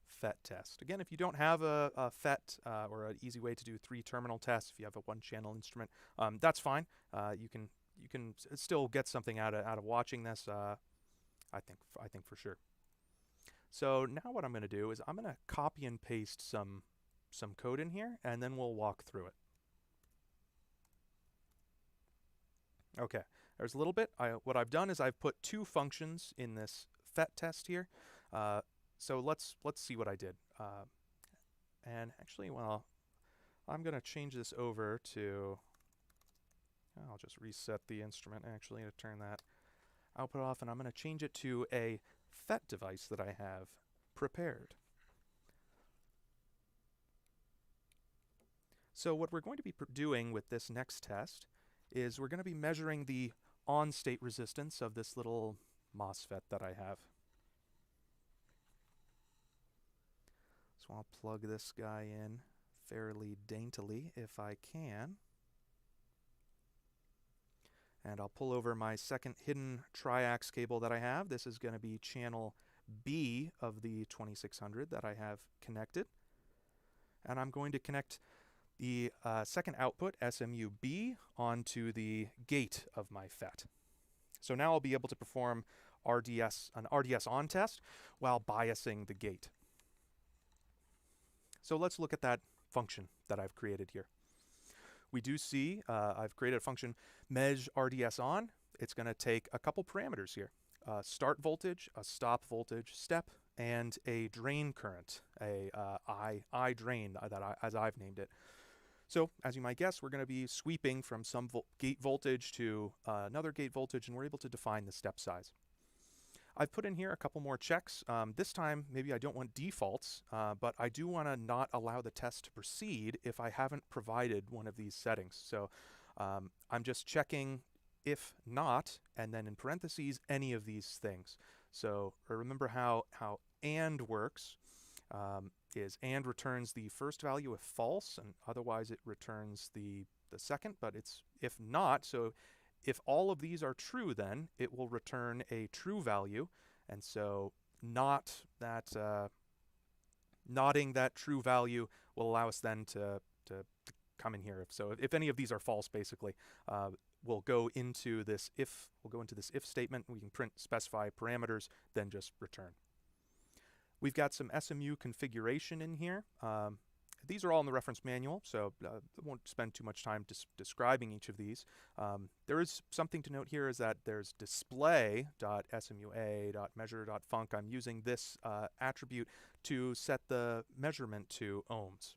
FET test. Again, if you don't have a FET or an easy way to do 3 terminal tests, if you have a 1-channel instrument, that's fine. You can still get something out of watching this. I think for sure. So now what I'm going to do is I'm going to copy and paste some code in here, and then we'll walk through it. Okay, there's a little bit. What I've done is I've put 2 functions in this FET test here. So let's see what I did. And actually, well, I'm going to change this over to, I'll just reset the instrument actually to turn that output off, and I'm going to change it to a FET device that I have prepared. So what we're going to be doing with this next test is we're going to be measuring the on-state resistance of this little MOSFET that I have. So I'll plug this guy in fairly daintily if I can. And I'll pull over my second hidden triax cable that I have. This is going to be channel B of the 2600 that I have connected. And I'm going to connect the second output, SMU B, onto the gate of my FET. So now I'll be able to perform an RDS on test while biasing the gate. So let's look at that function that I've created here. We do see I've created a function measure RDS on. It's going to take a couple parameters here. Start voltage, a stop voltage step, and a drain current, a I drain as I've named it. So as you might guess, we're going to be sweeping from some gate voltage to another gate voltage, and we're able to define the step size. I've put in here a couple more checks. This time, maybe I don't want defaults, but I do want to not allow the test to proceed if I haven't provided one of these settings. So I'm just checking if not, and then in parentheses, any of these things. So remember how AND works. Is AND returns the first value if false, and otherwise it returns the second, but it's if not. So if all of these are true, then it will return a true value, and so nodding that true value will allow us then to come in here. If any of these are false, basically, we'll go into this if statement. We can specify parameters, then just return. We've got some SMU configuration in here. These are all in the reference manual, so I won't spend too much time describing each of these. There is something to note here is that there's display.smua.measure.func. I'm using this attribute to set the measurement to ohms.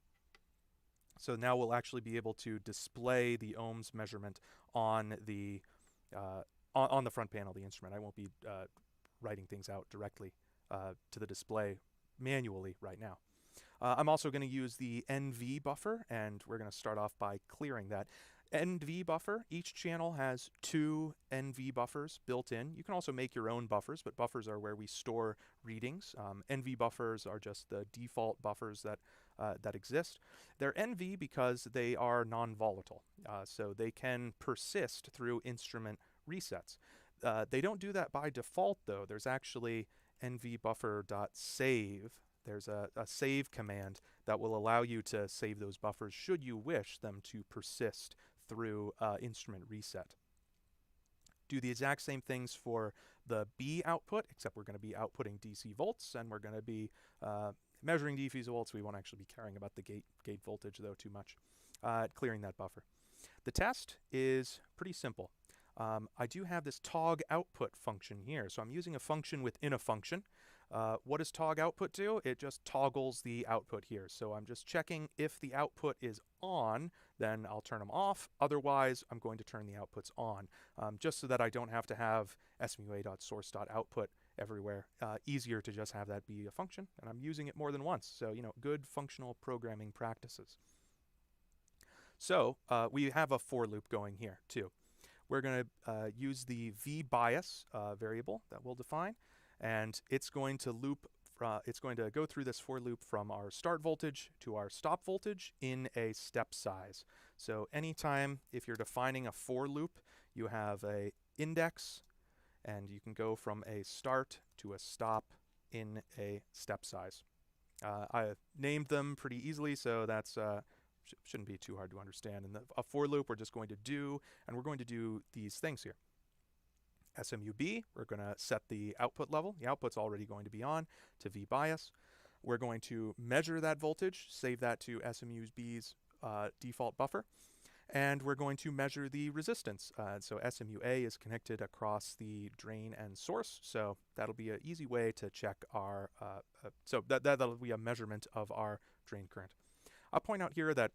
So now we'll actually be able to display the ohms measurement on the front panel of the instrument. I won't be writing things out directly to the display manually right now. I'm also going to use the NV buffer, and we're going to start off by clearing that. NV buffer, each channel has 2 NV buffers built in. You can also make your own buffers, but buffers are where we store readings. NV buffers are just the default buffers that exist. They're NV because they are non-volatile, so they can persist through instrument resets. They don't do that by default, though. There's actually nvbuffer.save. There's a save command that will allow you to save those buffers should you wish them to persist through instrument reset. Do the exact same things for the B output, except we're going to be outputting DC volts, and we're going to be measuring DC volts. We won't actually be caring about the gate voltage, though, too much. Clearing that buffer. The test is pretty simple. I do have this tog output function here, so I'm using a function within a function. What does tog output do? It just toggles the output here. So I'm just checking if the output is on, then I'll turn them off. Otherwise, I'm going to turn the outputs on, just so that I don't have to have smua.source.output everywhere. Easier to just have that be a function, and I'm using it more than once. So, good functional programming practices. So we have a for loop going here, too. We're going to use the vBias variable that we'll define, and it's going to loop it's going to go through this for loop from our start voltage to our stop voltage in a step size. So anytime if you're defining a for loop, you have a index, and you can go from a start to a stop in a step size. I named them pretty easily, so that's shouldn't be too hard to understand. In a for loop, we're just going to do, and we're going to do these things here. SMUB, we're going to set the output level. The output's already going to be on to V bias. We're going to measure that voltage, save that to SMUB's default buffer, and we're going to measure the resistance. So SMUA is connected across the drain and source, so that'll be an easy way to check our, that'll be a measurement of our drain current. I'll point out here that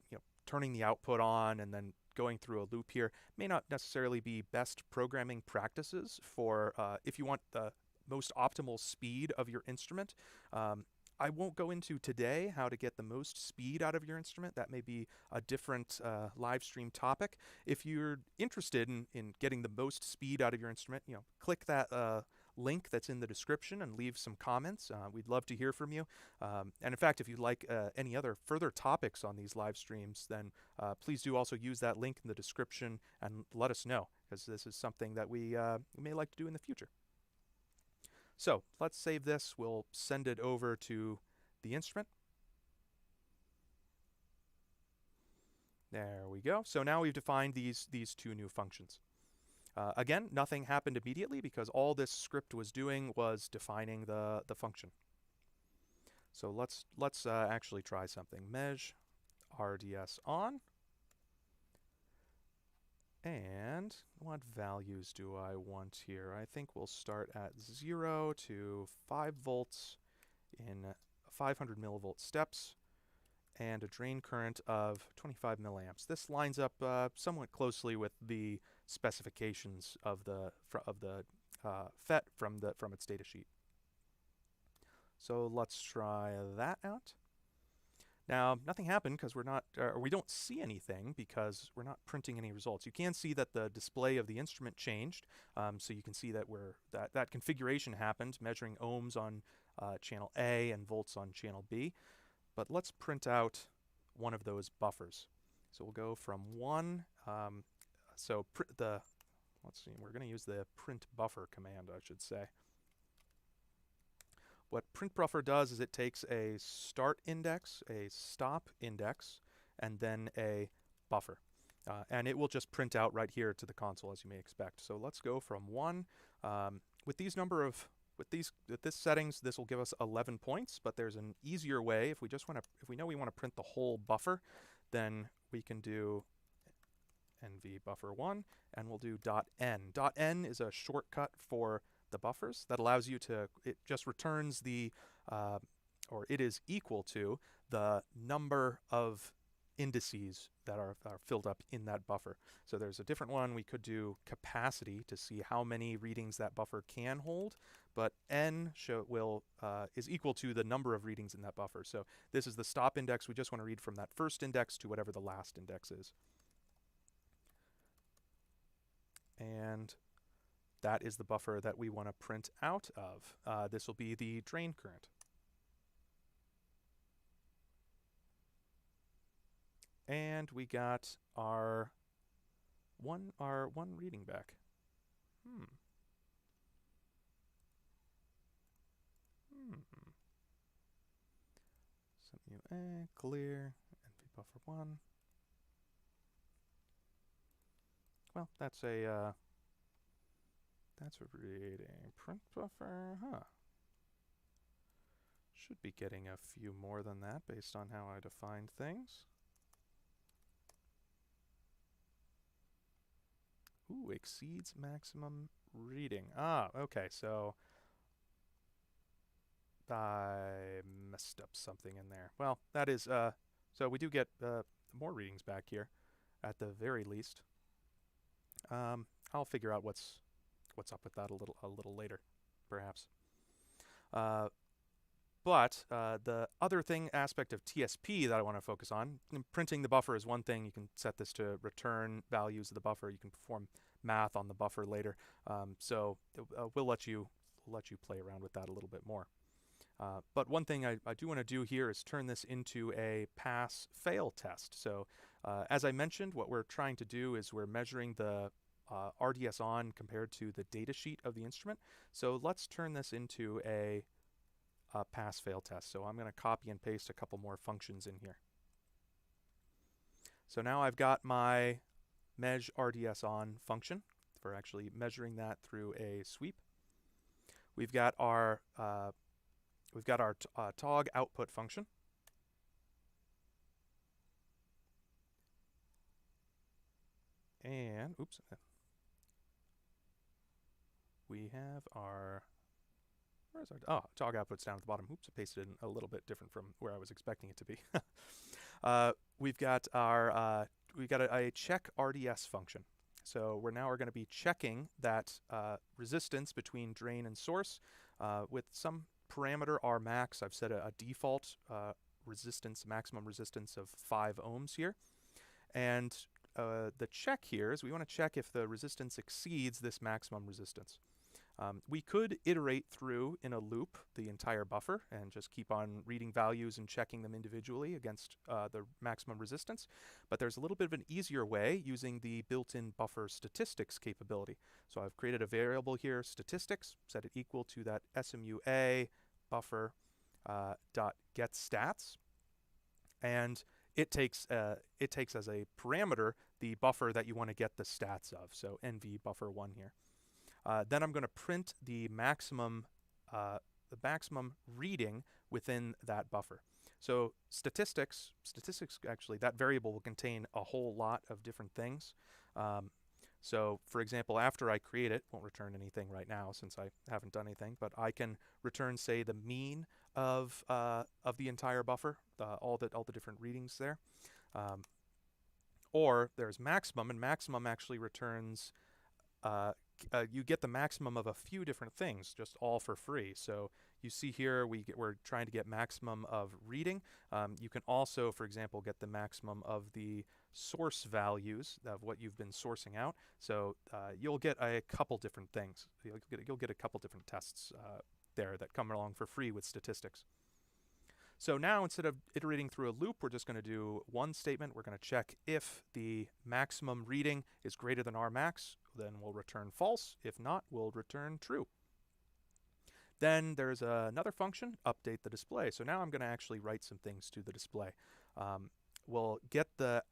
turning the output on and then going through a loop here may not necessarily be best programming practices for if you want the most optimal speed of your instrument. I won't go into today how to get the most speed out of your instrument. That may be a different live stream topic. If you're interested in getting the most speed out of your instrument, click that link that's in the description and leave some comments. We'd love to hear from you. And in fact, if you'd like any other further topics on these live streams, then please do also use that link in the description and let us know, because this is something that we may like to do in the future. So let's save this. We'll send it over to the instrument. There we go. So now we've defined these two new functions. Again, nothing happened immediately because all this script was doing was defining the function. So let's actually try something. Mesh RDS on. And what values do I want here? I think we'll start at 0 to 5 volts in 500 millivolt steps and a drain current of 25 milliamps. This lines up somewhat closely with the specifications of the FET from its data sheet. So let's try that out. Now, nothing happened because we don't see anything because we're not printing any results. You can see that the display of the instrument changed, so you can see that that configuration happened, measuring ohms on channel A and volts on channel B. But let's print out one of those buffers. So we'll go from 1. Let's see, we're going to use the print buffer command, I should say. What print buffer does is it takes a start index, a stop index, and then a buffer. And it will just print out right here to the console, as you may expect. So let's go from 1. With this settings, this will give us 11 points, but there's an easier way. If we know we want to print the whole buffer, then we can do NV buffer 1, and we'll do .n. .n is a shortcut for the buffers that allows you to, it just returns or it is equal to the number of indices that are filled up in that buffer. So there's a different one. We could do capacity to see how many readings that buffer can hold, but n is equal to the number of readings in that buffer. So this is the stop index. We just want to read from that first index to whatever the last index is. And that is the buffer that we want to print out of. This will be the drain current. And we got our one reading back. SMUA, clear, NV buffer 1. Well, that's a reading. Print buffer, should be getting a few more than that based on how I defined things. Ooh, exceeds maximum reading. Okay, so I messed up something in there. Well, that is, so we do get more readings back here, at the very least. I'll figure out what's up with that a little later, perhaps. But the other aspect of TSP that I want to focus on, printing the buffer is one thing. You can set this to return values of the buffer. You can perform math on the buffer later. So we'll let you play around with that a little bit more. But one thing I do want to do here is turn this into a pass-fail test. So as I mentioned, what we're trying to do is we're measuring the RDS on compared to the data sheet of the instrument. So let's turn this into a pass-fail test. So I'm going to copy and paste a couple more functions in here. So now I've got my measure RDS on function for actually measuring that through a sweep. We've got our tog output function. And, oops, we have our, where's our, tog output's down at the bottom. Oops, I pasted it in a little bit different from where I was expecting it to be. We've got our, a check RDS function. So we're going to be checking that resistance between drain and source with some parameter R max. I've set a default resistance, maximum resistance of 5 ohms here. And the check here is we want to check if the resistance exceeds this maximum resistance. We could iterate through in a loop the entire buffer and just keep on reading values and checking them individually against the maximum resistance. But there's a little bit of an easier way using the built-in buffer statistics capability. So I've created a variable here, statistics, set it equal to that SMU buffer dot get stats, and it takes as a parameter the buffer that you want to get the stats of. So NV buffer1 here. Then I'm going to print the maximum reading within that buffer. So statistics actually, that variable will contain a whole lot of different things. So for example, after I create it, won't return anything right now since I haven't done anything, but I can return, say, the mean of the entire buffer, all the different readings there. Or there's maximum, and maximum actually returns you get the maximum of a few different things, just all for free. So you see here we're trying to get maximum of reading. You can also, for example, get the maximum of the source values of what you've been sourcing out. So you'll get a couple different things. You'll get a couple different tests there that come along for free with statistics. So now instead of iterating through a loop, we're just going to do one statement. We're going to check if the maximum reading is greater than R max, then we'll return false. If not, we'll return true. Then there's another function, update the display. So now I'm going to actually write some things to the display. We'll get the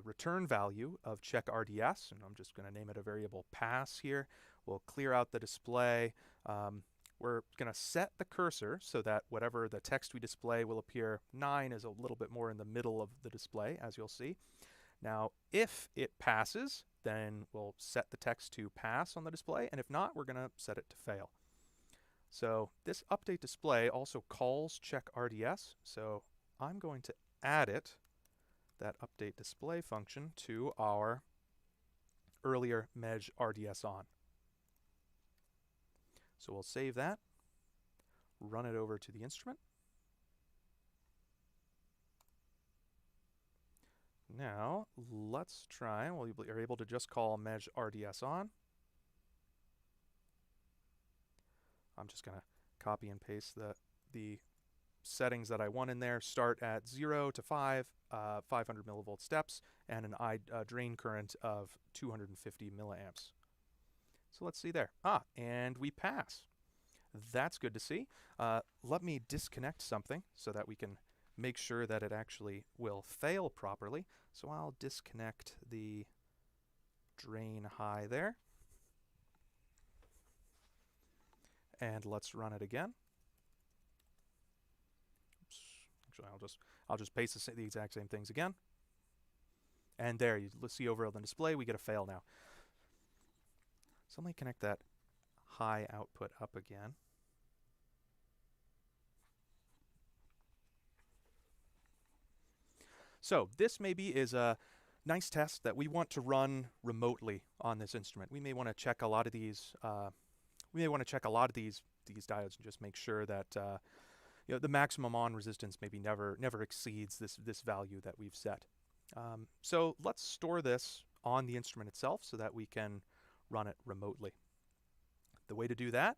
return value of check RDS, and I'm just going to name it a variable pass here. We'll clear out the display. We're going to set the cursor so that whatever the text we display will appear. 9 is a little bit more in the middle of the display, as you'll see. Now, if it passes, then we'll set the text to pass on the display, and if not, we're going to set it to fail. So this update display also calls check RDS, so I'm going to add that update display function, to our earlier measure RDS on. So we'll save that, run it over to the instrument. Now, let's try, well, you're able to just call measure RDS on. I'm just going to copy and paste the settings that I want in there. Start at 0 to 5, 500 millivolt steps, and an drain current of 250 milliamps. So let's see there. And we pass. That's good to see. Let me disconnect something so that we can make sure that it actually will fail properly. So I'll disconnect the drain high there. And let's run it again. Oops. Actually, I'll just paste the exact same things again. And there, let's see over on the display, we get a fail now. So let me connect that high output up again. So this maybe is a nice test that we want to run remotely on this instrument. We may want to check a lot of these. These diodes and just make sure that you know, the maximum on resistance maybe never exceeds this value that we've set. So let's store this on the instrument itself so that we can run it remotely. The way to do that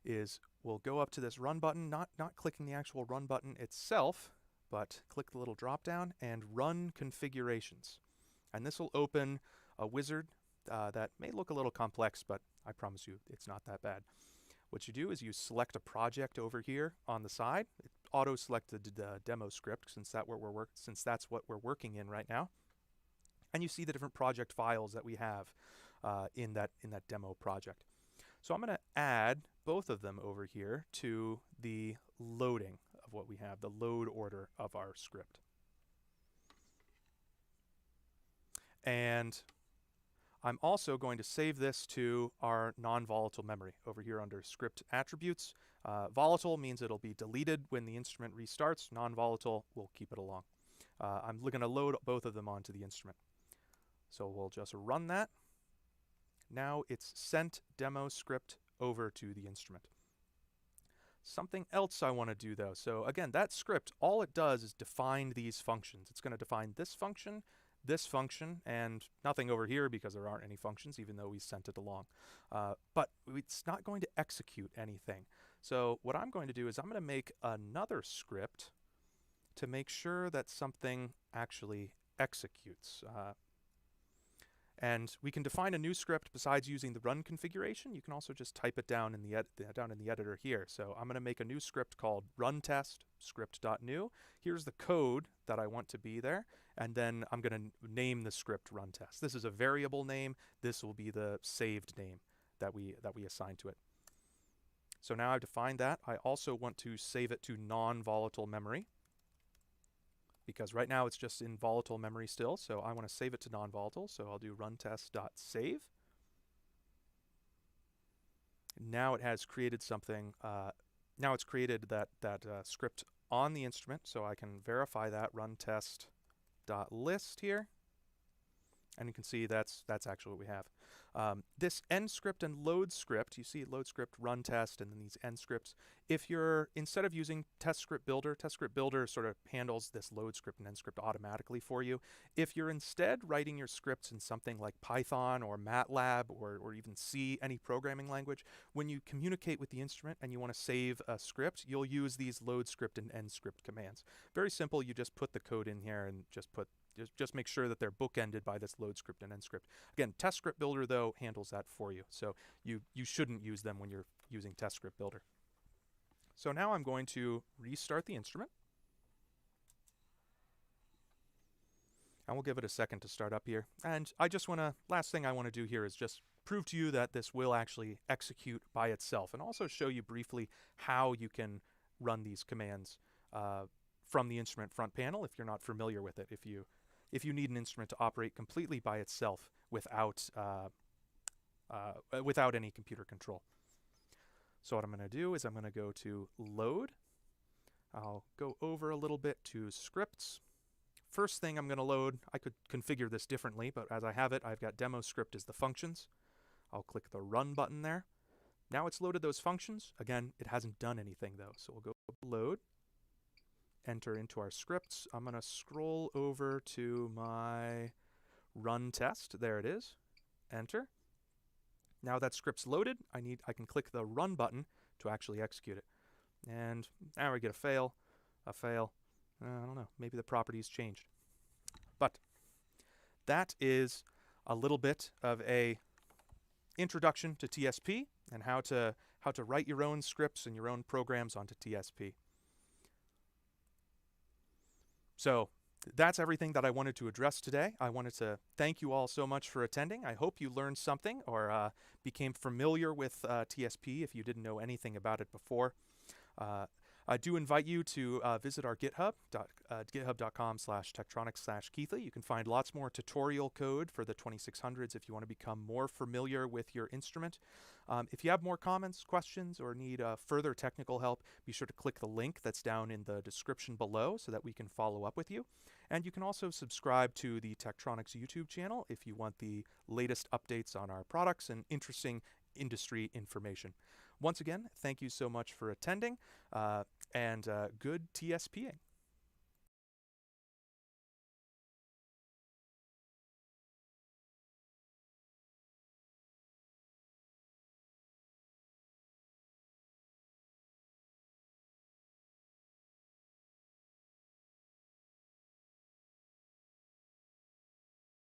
is we'll go up to this run button, not clicking the actual run button itself, but click the little drop down and run configurations. And this will open a wizard that may look a little complex, but I promise you it's not that bad. What you do is you select a project over here on the side. It auto-selected the demo script since that's what we're working in right now. And you see the different project files that we have in that demo project. So I'm going to add both of them over here to the loading of what we have, the load order of our script. And I'm also going to save this to our non-volatile memory over here under script attributes. Volatile means it'll be deleted when the instrument restarts. Non-volatile will keep it along. I'm going to load both of them onto the instrument. So we'll just run that. Now it's sent demo script over to the instrument. Something else I want to do though. So again, that script, all it does is define these functions. It's going to define this function, and nothing over here because there aren't any functions, even though we sent it along. But it's not going to execute anything. So what I'm going to do is I'm going to make another script to make sure that something actually executes. And we can define a new script besides using the run configuration. You can also just type it down in the editor here. So I'm going to make a new script called run test script.new. Here's the code that I want to be there, and then I'm going to name the script run test. This is a variable name. This will be the saved name that we assign to it. So now I've defined that. I also want to save it to non-volatile memory, because right now it's just in volatile memory still, so I want to save it to non-volatile, so I'll do runtest.save. Now it has created something, now it's created that script on the instrument, so I can verify that runtest.list here, and you can see that's actually what we have. This end script and load script, you see load script, run test, and then these end scripts. If you're, instead of using test script builder sort of handles this load script and end script automatically for you. If you're instead writing your scripts in something like Python or MATLAB or even C, any programming language, when you communicate with the instrument and you want to save a script, you'll use these load script and end script commands. Very simple, you just put the code in here and just make sure that they're bookended by this load script and end script. Again, test script builder though handles that for you, so you shouldn't use them when you're using test script builder. So now I'm going to restart the instrument, and we'll give it a second to start up here. And last thing I want to do here is just prove to you that this will actually execute by itself, and also show you briefly how you can run these commands from the instrument front panel if you're not familiar with it. If you need an instrument to operate completely by itself without any computer control. So what I'm going to do is I'm going to go to load. I'll go over a little bit to scripts. First thing I'm going to load, I could configure this differently, but as I have it, I've got demo script as the functions. I'll click the run button there. Now it's loaded those functions. Again, it hasn't done anything though, so we'll go load. Enter into our scripts. I'm going to scroll over to my run test. There it is. Enter. Now that script's loaded, I can click the run button to actually execute it. And now we get a fail. I don't know, maybe the properties changed. But that is a little bit of a introduction to TSP and how to write your own scripts and your own programs onto TSP. So that's everything that I wanted to address today. I wanted to thank you all so much for attending. I hope you learned something or became familiar with TSP if you didn't know anything about it before. I do invite you to visit our GitHub, github.com/tektronix/Keithley. You can find lots more tutorial code for the 2600s if you want to become more familiar with your instrument. If you have more comments, questions, or need further technical help, be sure to click the link that's down in the description below so that we can follow up with you. And you can also subscribe to the Tektronix YouTube channel if you want the latest updates on our products and interesting industry information. Once again, thank you so much for attending, and good TSPing.